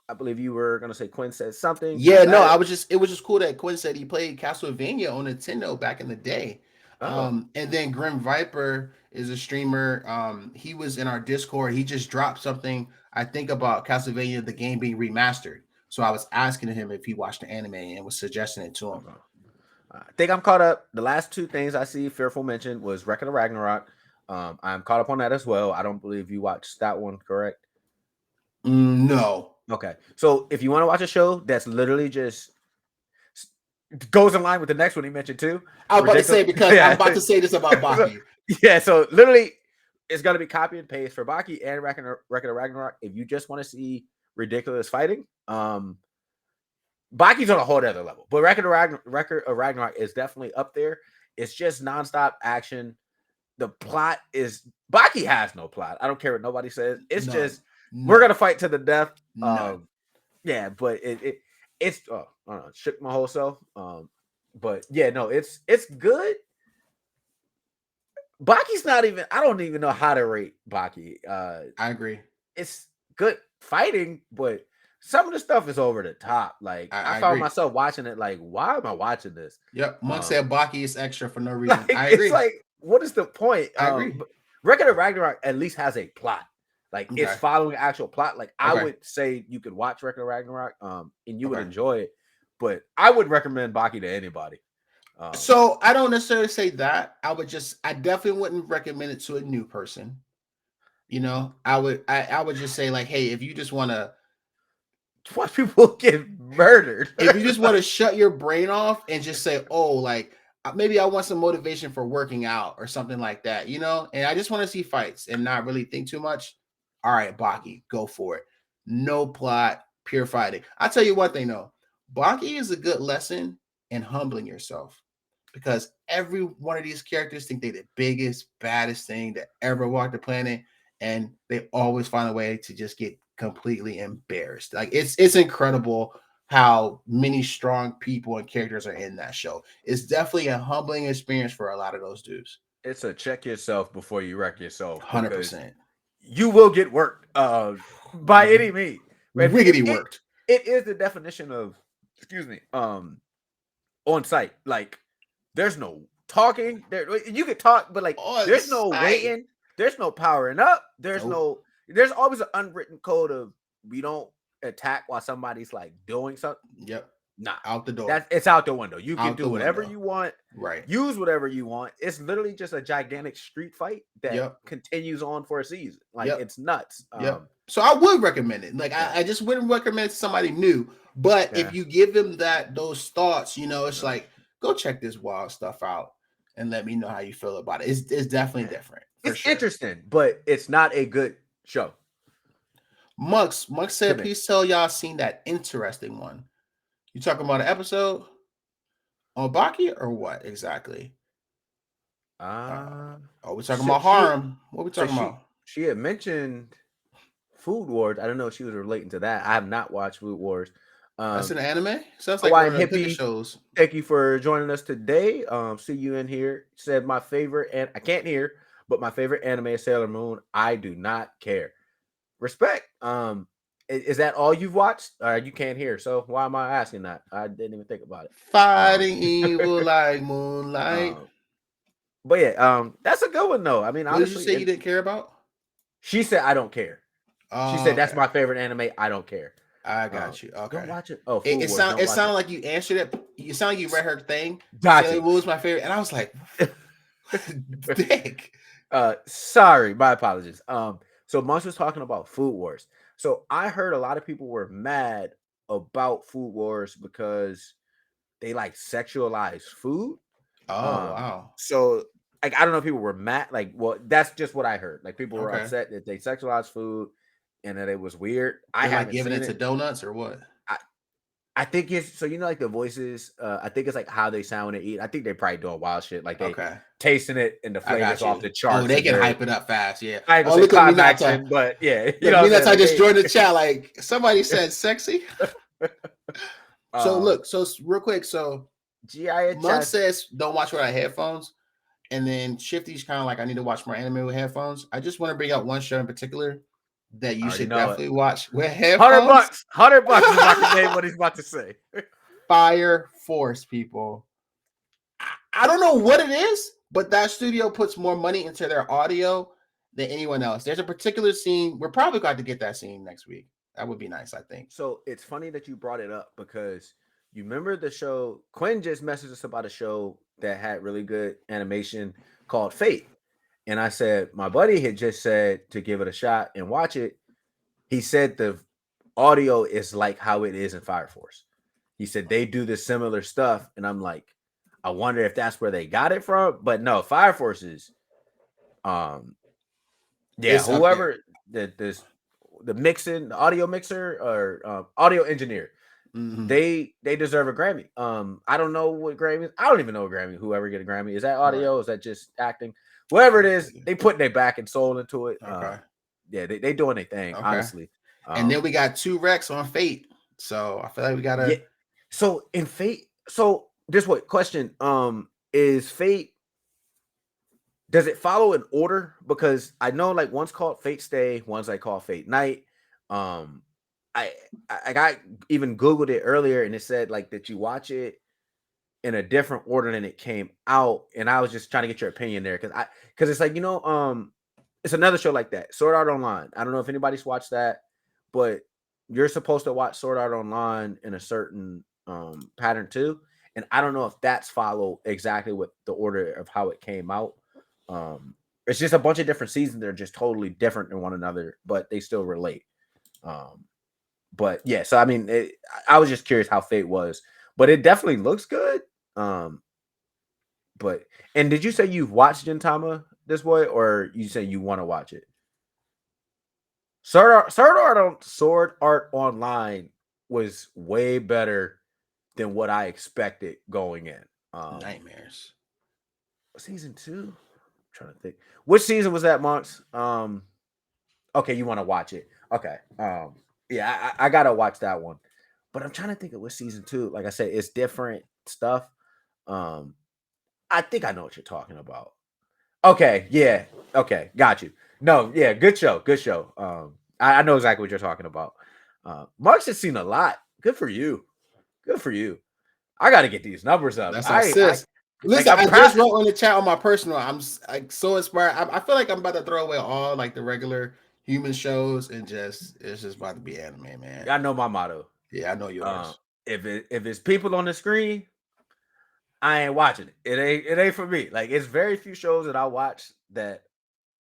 I believe you were gonna say Quinn said something. Yeah, no, it was just cool that Quinn said he played Castlevania on Nintendo back in the day. And then Grim Viper is a streamer. He was in our Discord. He just dropped something, I think, about Castlevania, the game being remastered. So I was asking him if he watched the anime and was suggesting it to him. I think I'm caught up. The last two things I see Fearful mentioned was Record of Ragnarok. I'm caught up on that as well. I don't believe you watched that one, correct? No. Okay. So if you want to watch a show that's literally just goes in line with the next one he mentioned too. I was about to say, because I'm about to say this about Baki. Yeah, so literally it's gonna be copy and paste for Baki and Record of Ragnarok. If you just want to see ridiculous fighting, Baki's on a whole other level. But Record of Ragnarok is definitely up there. It's just nonstop action. The plot is Baki has no plot. I don't care what nobody says. It's just we're gonna fight to the death. Yeah, but it's I don't know, shook my whole self. But yeah, no, it's good. Baki's not even. I don't even know how to rate Baki. I agree. It's good fighting, but some of the stuff is over the top. Like I found myself watching it. Like, why am I watching this? Yep, Monk said Baki is extra for no reason. Like, I agree. It's like, what is the point? I agree. Record of Ragnarok at least has a plot. Like it's following actual plot. Like I would say you could watch Record of Ragnarok, and you would enjoy it. But I would recommend Baki to anybody. So I don't necessarily say that. I definitely wouldn't recommend it to a new person. You know, I would just say like, hey, if you just want to watch people get murdered, if you just want to shut your brain off and just say, oh, like maybe I want some motivation for working out or something like that, you know, and I just want to see fights and not really think too much. All right, Baki, go for it. No plot, pure fighting. I'll tell you one thing though, Baki is a good lesson in humbling yourself, because every one of these characters think they're the biggest, baddest thing that ever walked the planet, and they always find a way to just get completely embarrassed. Like it's incredible how many strong people and characters are in that show. It's definitely a humbling experience for a lot of those dudes. It's a check yourself before you wreck yourself. 100%. You will get worked by any means. Wiggity worked. It is the definition of, on site. Like there's no talking. You could talk, but like there's no waiting. There's no powering up. There's always an unwritten code of we don't attack while somebody's like doing something. Yep. Nah, out the door. It's out the window. You can do whatever you want. Right. Use whatever you want. It's literally just a gigantic street fight that continues on for a season. Like it's nuts. So I would recommend it. Like I just wouldn't recommend it to somebody new. But if you give them those thoughts, you know, it's like, go check this wild stuff out and let me know how you feel about it. It's definitely different. It's interesting, but it's not a good show. Monk said, please tell y'all seen that interesting one. You talking about an episode on Baki or what exactly? We're talking about harm. What we talking about? She had mentioned Food Wars. I don't know if she was relating to that. I have not watched Food Wars. That's an anime. Sounds like one of the hippie shows. Thank you for joining us today. See you in here. Said my favorite, and I can't hear, but my favorite anime is Sailor Moon. I do not care. Respect. Is that all you've watched? You can't hear. So why am I asking that? I didn't even think about it. Fighting evil like moonlight. But yeah, that's a good one though. I mean, what honestly, did you say you didn't care about? She said I don't care. She said that's my favorite anime. I don't care. I got you. Okay. Don't watch it. It sounded like you answered it. You sound like you read her thing. Gotcha. What was my favorite? And I was like, dick. Sorry, my apologies. So Monks was talking about Food Wars. So I heard a lot of people were mad about Food Wars because they like sexualize food. Oh wow. So like I don't know if people were mad. Like, well, that's just what I heard. Like people were Okay. upset that they sexualized food and that it was weird. I They're like haven't giving seen it to it. donuts or what? I think it's so like the voices. I think it's like how they sound when they eat. I think they probably doing wild shit. Like they Okay. tasting it and the I got flavors off you. the charts. Oh, they and can they're- hype it up fast. Yeah. I ain't Oh, gonna say look at me not climaxing, but yeah, Yeah, what I'm that's saying? I just Like, joined the chat. Like somebody said sexy. So um, look, so real quick, so GI Monk chat. says don't watch without headphones, and then Shifty's kind of like I need to watch more anime with headphones. I just want to bring up one show in particular that you already should know it. definitely watch with $100 headphones. $100 is about to name what he's about to say. Fire Force, people. I don't know what it is, but that studio puts more money into their audio than anyone else. There's a particular scene. We're probably going to get that scene next week. That would be nice, I think. So it's funny that you brought it up because you remember the show. Quinn just messaged us about a show that had really good animation called Fate. And I said, my buddy had just said to give it a shot and watch it. He said the audio is like how it is in Fire Force. He said they do this similar stuff. And I'm like, I wonder if that's where they got it from. But no, Fire Force is yeah, It's up whoever the mixing, the audio mixer or audio engineer, Mhm. they deserve a Grammy. I don't know what Grammy. I don't even know a Grammy. Whoever get a Grammy, is that audio? Right. Is that just acting? Whatever it is, they putting their back and soul into it. Okay. Yeah, they doing their thing. Okay. Honestly. And then we got 2 Rex on Fate. So I feel like we got to. Yeah. So in Fate, so this what question? Is Fate? Does it follow an order? Because I know like one's called Fate Stay, one's like called Fate Night. I got even Googled it earlier and it said like that you watch it in a different order than it came out. And I was just trying to get your opinion there because it's like, it's another show like that, Sword Art Online. I don't know if anybody's watched that, but you're supposed to watch Sword Art Online in a certain pattern too. And I don't know if that's follow exactly what the order of how it came out. It's just a bunch of different seasons that are just totally different than one another, but they still relate. But yeah, so I mean, I was just curious how Fate was, but it definitely looks good. But and did you say you've watched Gintama this way, or you say you want to watch it? Sword Art Online was way better than what I expected going in. Nightmares. Season 2. I'm trying to think. Which season was that, Monks? Okay, you want to watch it. Okay. Yeah, I gotta watch that one. But I'm trying to think of what season 2. Like I said, it's different stuff. I think I know what you're talking about. Okay, yeah. Okay, got you. No, yeah, good show. Good show. I know exactly what you're talking about. Mark's has seen a lot. Good for you. Good for you. I got to get these numbers up. That's our sis. Listen, like, I just wrote in the chat on my personal. I'm like so inspired. I feel like I'm about to throw away all like the regular human shows and it's just about to be anime, man. I know my motto. Yeah, I know yours. If it's people on the screen, I ain't watching it. It ain't for me. Like it's very few shows that I watch that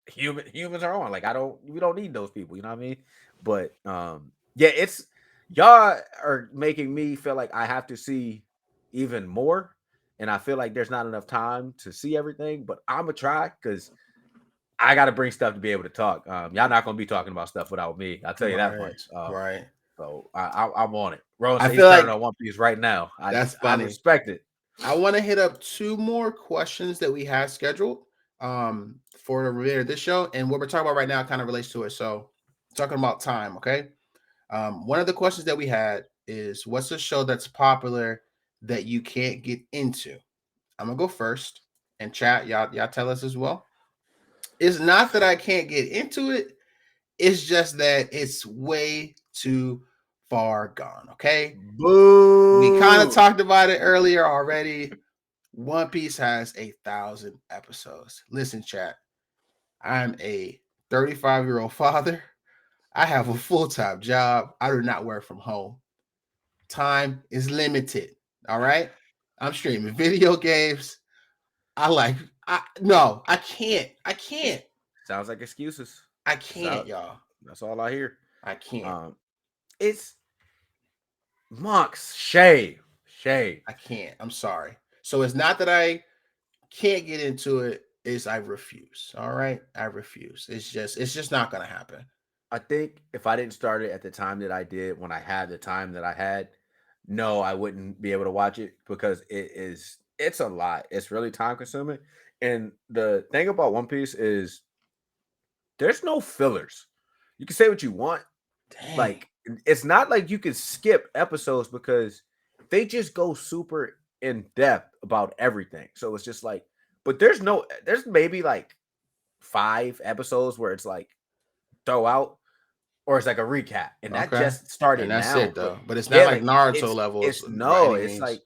humans are on. Like we don't need those people. You know what I mean? But yeah, it's y'all are making me feel like I have to see even more. And I feel like there's not enough time to see everything, but I'm gonna try because I got to bring stuff to be able to talk. Y'all not gonna be talking about stuff without me. I'll tell you that much. Right. So I'm on it. Rose, I he's feel like on One Piece right now. That's funny. I respect it. I want to hit up 2 more questions that we have scheduled for the remainder of this show, and what we're talking about right now kind of relates to it. So, talking about time, okay? One of the questions that we had is, what's a show that's popular that you can't get into? I'm gonna go first, and chat, y'all tell us as well. It's not that I can't get into it; it's just that it's way too far gone. Okay, Boo. we kind of talked about it earlier already. One Piece has 1,000 episodes. Listen, chat. I'm a 35-year-old father. I have a full-time job. I do not work from home. Time is limited. All right. I'm streaming video games. I can't. Sounds like excuses. I can't, y'all. That's all I hear. I can't. It's Monks Shay. I can't. I'm sorry. So it's not that I can't get into it. Is I refuse. All right, I refuse. It's just not gonna happen. I think if I didn't start it at the time that I did, when I had the time that I had, no, I wouldn't be able to watch it because it's a lot. It's really time consuming. And the thing about One Piece is there's no fillers. You can say what you want. Dang. Like it's not like you can skip episodes because they just go super in depth about everything. So it's just like, but there's maybe like 5 episodes where it's like throw out or it's like a recap, and that just started and that's now. it though. But it's not like Naruto levels. It's like,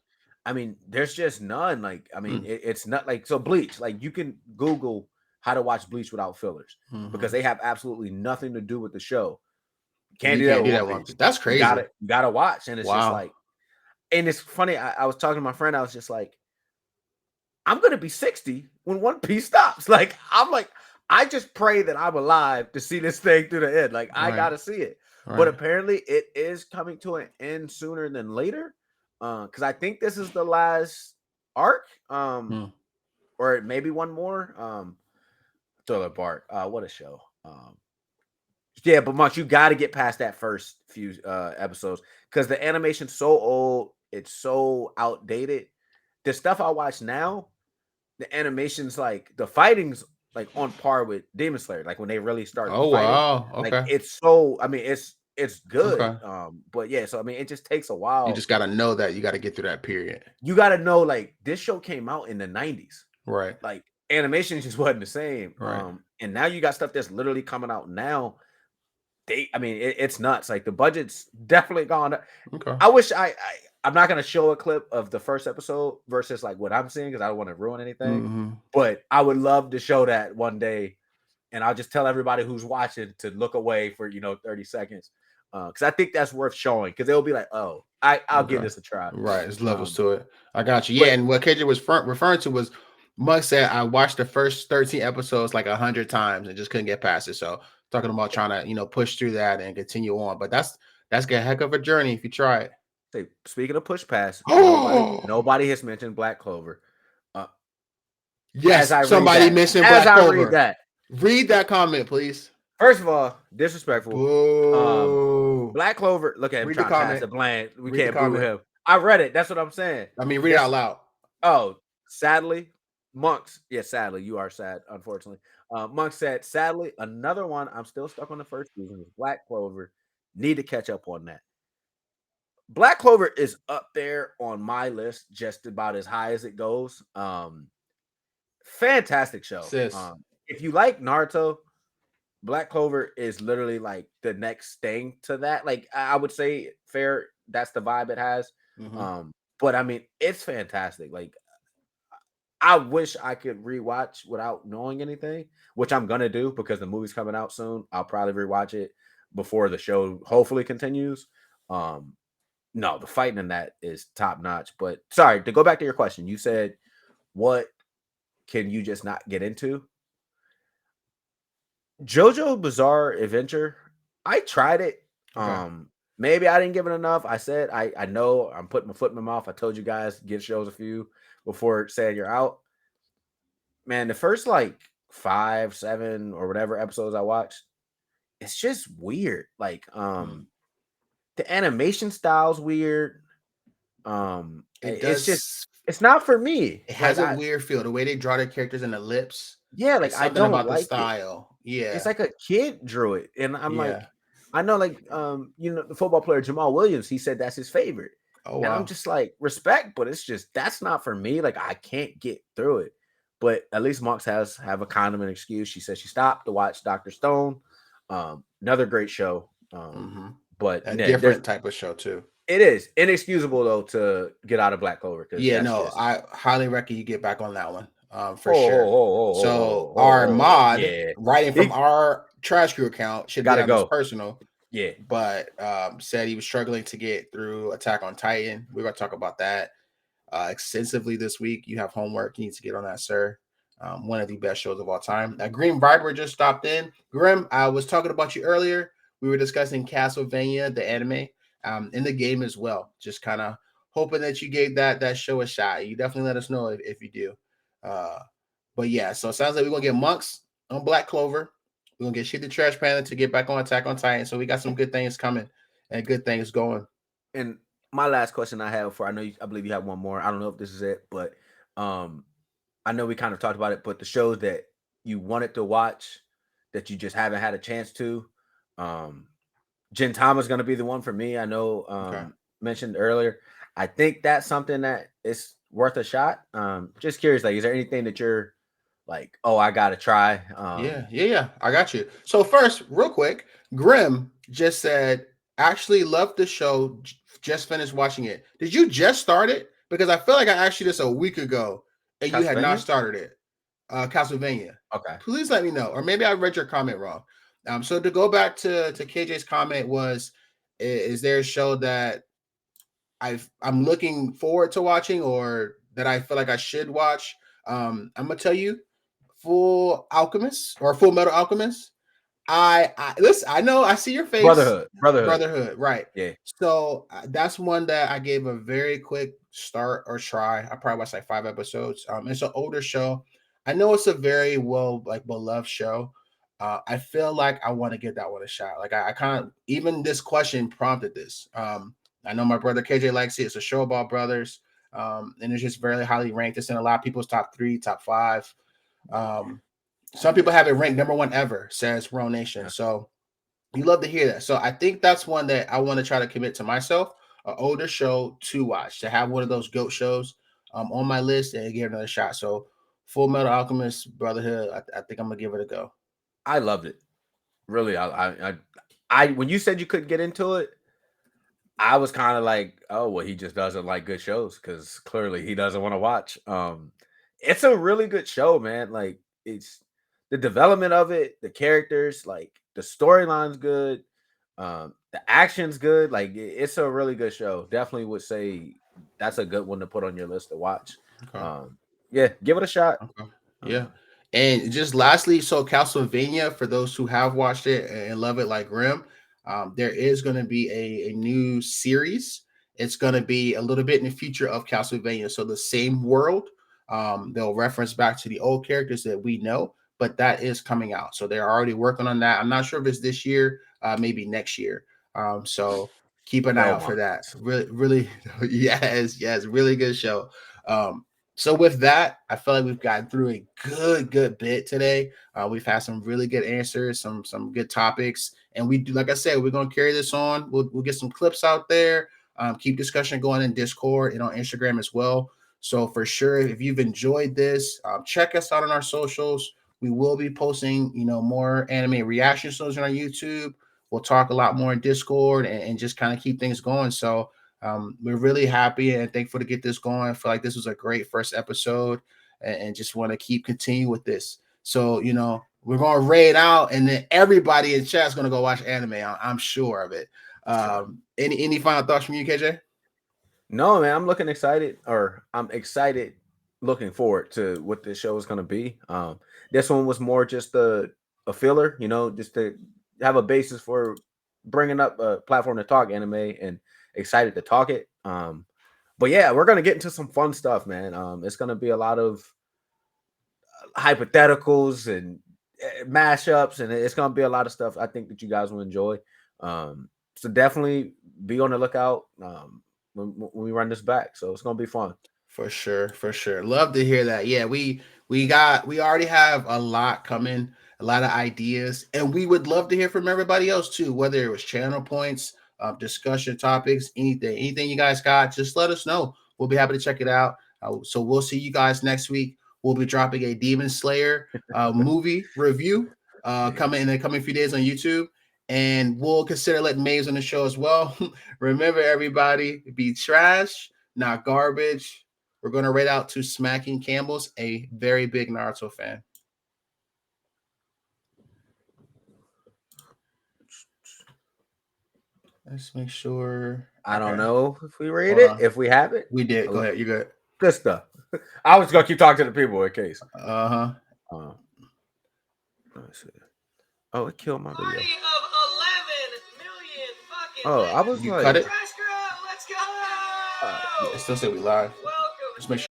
I mean, there's just none. Like, I mean, it's not like so Bleach. Like, you can Google how to watch Bleach without fillers because they have absolutely nothing to do with the show. Can't do that one. That's crazy. You gotta watch, and it's just like, and it's funny. I was talking to my friend. I was just like, I'm gonna be 60 when One Piece stops. Like, I just pray that I'm alive to see this thing through the end. Like, I gotta see it. But apparently, it is coming to an end sooner than later. Because I think this is the last arc. Or maybe one more. Thriller Bark. What a show. Yeah, but Monk, you got to get past that first few episodes because the animation's so old, it's so outdated. The stuff I watch now, the animation's like the fighting's like on par with Demon Slayer. Like when they really start. Oh fighting, wow! Okay. Like it's so. I mean, it's good. Okay. But yeah, so I mean, it just takes a while. You just got to know that you got to get through that period. You got to know, like this show came out in the 90s, right? Like animation just wasn't the same, right? And now you got stuff that's literally coming out now. It's nuts. Like the budget's definitely gone up. Okay. I wish I'm not gonna show a clip of the first episode versus like what I'm seeing because I don't want to ruin anything. But I would love to show that one day, and I'll just tell everybody who's watching to look away for 30 seconds, because I think that's worth showing because they'll be like, oh, I'll give this a try. Right, there's levels to it. I got you. Yeah, and what KJ was referring to was Mug said I watched the first 13 episodes like 100 times and just couldn't get past it. So talking about trying to push through that and continue on, but that's a heck of a journey if you try it. Say, speaking of push pass, nobody has mentioned Black Clover. Yes, somebody mentioned Black Clover. Read that comment, please. First of all, disrespectful. Boo. Black Clover. Look at him trying to pass the blame. We can't boo him. I read it. That's what I'm saying. I mean, read it out loud. Oh, sadly, Monks. Yeah, sadly, you are sad. Unfortunately, Monks said, sadly, another one. I'm still stuck on the first season. Black Clover. Need to catch up on that. Black Clover is up there on my list, just about as high as it goes. Fantastic show. If you like Naruto, Black Clover is literally like the next thing to that. Like I would say, fair. That's the vibe it has. But I mean, it's fantastic. Like I wish I could rewatch without knowing anything, which I'm gonna do because the movie's coming out soon. I'll probably rewatch it before the show hopefully continues. No, the fighting in that is top notch. But sorry, to go back to your question, you said, what can you just not get into? JoJo Bizarre Adventure. I tried it. Okay. Maybe I didn't give it enough. I said, I know I'm putting my foot in my mouth. I told you guys, give shows a few before saying you're out. Man, the first like 5, 7 or whatever episodes I watched, it's just weird. Like, the animation style's weird. It's not for me. It has a weird feel. The way they draw their characters and the lips. Yeah, like I don't about like the style. Yeah, it's like a kid drew it, and I'm like, I know, like, the football player Jamal Williams. He said that's his favorite. Oh, wow. And I'm just like, respect, but it's just that's not for me. Like, I can't get through it. But at least Mox have a kind of an excuse. She said she stopped to watch Dr. Stone. Another great show. But a different type of show too. It is inexcusable though to get out of Black Clover. I highly recommend you get back on that one for sure. Our mod writing from our Trash Crew account should gotta be on his personal. Yeah, but said he was struggling to get through Attack on Titan. We're gonna talk about that extensively this week. You have homework. You need to get on that, sir. One of the best shows of all time. Grim Viper just stopped in. Grim, I was talking about you earlier. we were discussing Castlevania, the anime, in the game as well. Just kind of hoping that you gave that show a shot. You definitely let us know if you do. But yeah, so it sounds like we're gonna get Monks on Black Clover. We're gonna get Shit the Trash Panda to get back on Attack on Titan. So we got some good things coming and good things going. And my last question I have for I believe you have one more. I don't know if this is it, but I know we kind of talked about it, but the shows that you wanted to watch that you just haven't had a chance to, Gintama is going to be the one for me. I know mentioned earlier. I think that's something that is worth a shot. Just curious, like, is there anything that you're like, oh, I gotta try? Yeah. I got you. So first, real quick, Grim just said, actually loved the show. Just finished watching it. Did you just start it? Because I feel like I asked you this a week ago and you had not started it. Castlevania. Okay. Please let me know. Or maybe I read your comment wrong. So to go back to KJ's comment was, is there a show that I'm looking forward to watching or that I feel like I should watch? I'm gonna tell you, Full Metal Alchemist. I listen. I know. I see your face. Brotherhood. Right. Yeah. So that's one that I gave a very quick start or try. I probably watched like 5 episodes. It's an older show. I know it's a very beloved show. I feel like I want to give that one a shot. Like I kind of, even this question prompted this. I know my brother KJ likes it. It's a show about brothers. And it's just very highly ranked. It's in a lot of people's top 3, top 5. Some people have it ranked number 1 ever, says Row Nation. So you love to hear that. So I think that's one that I want to try to commit to myself, an older show to watch, to have one of those GOAT shows on my list and give another shot. So Full Metal Alchemist Brotherhood, I think I'm gonna give it a go. I loved it. Really, I when you said you couldn't get into it, I was kind of like, oh, well, he just doesn't like good shows because clearly he doesn't want to watch. It's a really good show, man. Like, it's the development of it, the characters, like the storyline's good, the action's good. Like, it's a really good show. Definitely would say that's a good one to put on your list to watch. Okay. Yeah, give it a shot. Okay. Yeah. And just lastly, so Castlevania, for those who have watched it and love it like Grim, there is going to be a new series. It's going to be a little bit in the future of Castlevania. So the same world, they'll reference back to the old characters that we know, but that is coming out. So they're already working on that. I'm not sure if it's this year, maybe next year. So keep an eye out for that. Really, yes, really good show. So with that, I feel like we've gotten through a good bit today. We've had some really good answers, some good topics, and we do, like I said, we're gonna carry this on. We'll get some clips out there. Keep discussion going in Discord and on Instagram as well. So for sure, if you've enjoyed this, check us out on our socials. We will be posting, more anime reaction shows on our YouTube. We'll talk a lot more in Discord and just kind of keep things going. So we're really happy and thankful to get this going. I feel like this was a great first episode and just want to continue with this. So, we're going to raid out and then everybody in chat is going to go watch anime. I'm sure of it. Any final thoughts from you, KJ? No, man, I'm excited looking forward to what this show is going to be. This one was more just a filler, just to have a basis for bringing up a platform to talk anime, and excited to talk it. But yeah, we're gonna get into some fun stuff, man. It's gonna be a lot of hypotheticals and mashups, and it's gonna be a lot of stuff I think that you guys will enjoy. So definitely be on the lookout when we run this back. So it's gonna be fun. For sure. Love to hear that. Yeah, we already have a lot coming, a lot of ideas, and we would love to hear from everybody else too, whether it was channel points, discussion topics, anything you guys got, just let us know. We'll be happy to check it out. So we'll see you guys next week. We'll be dropping a Demon Slayer movie review coming in the coming few days on YouTube, and we'll consider letting Maze on the show as well. Remember, everybody, be trash, not garbage. We're going to rate out to Smacking Campbell's, a very big Naruto fan. Let's make sure. I don't know if we rate it. If we have it, we did. Go ahead. You good? Good stuff. I was gonna keep talking to the people in case. Let's see. Oh, it killed my video. Party of 11. Oh, I was You like, cut it. Trash girl, let's go. Yeah, it still say we live. Just make sure.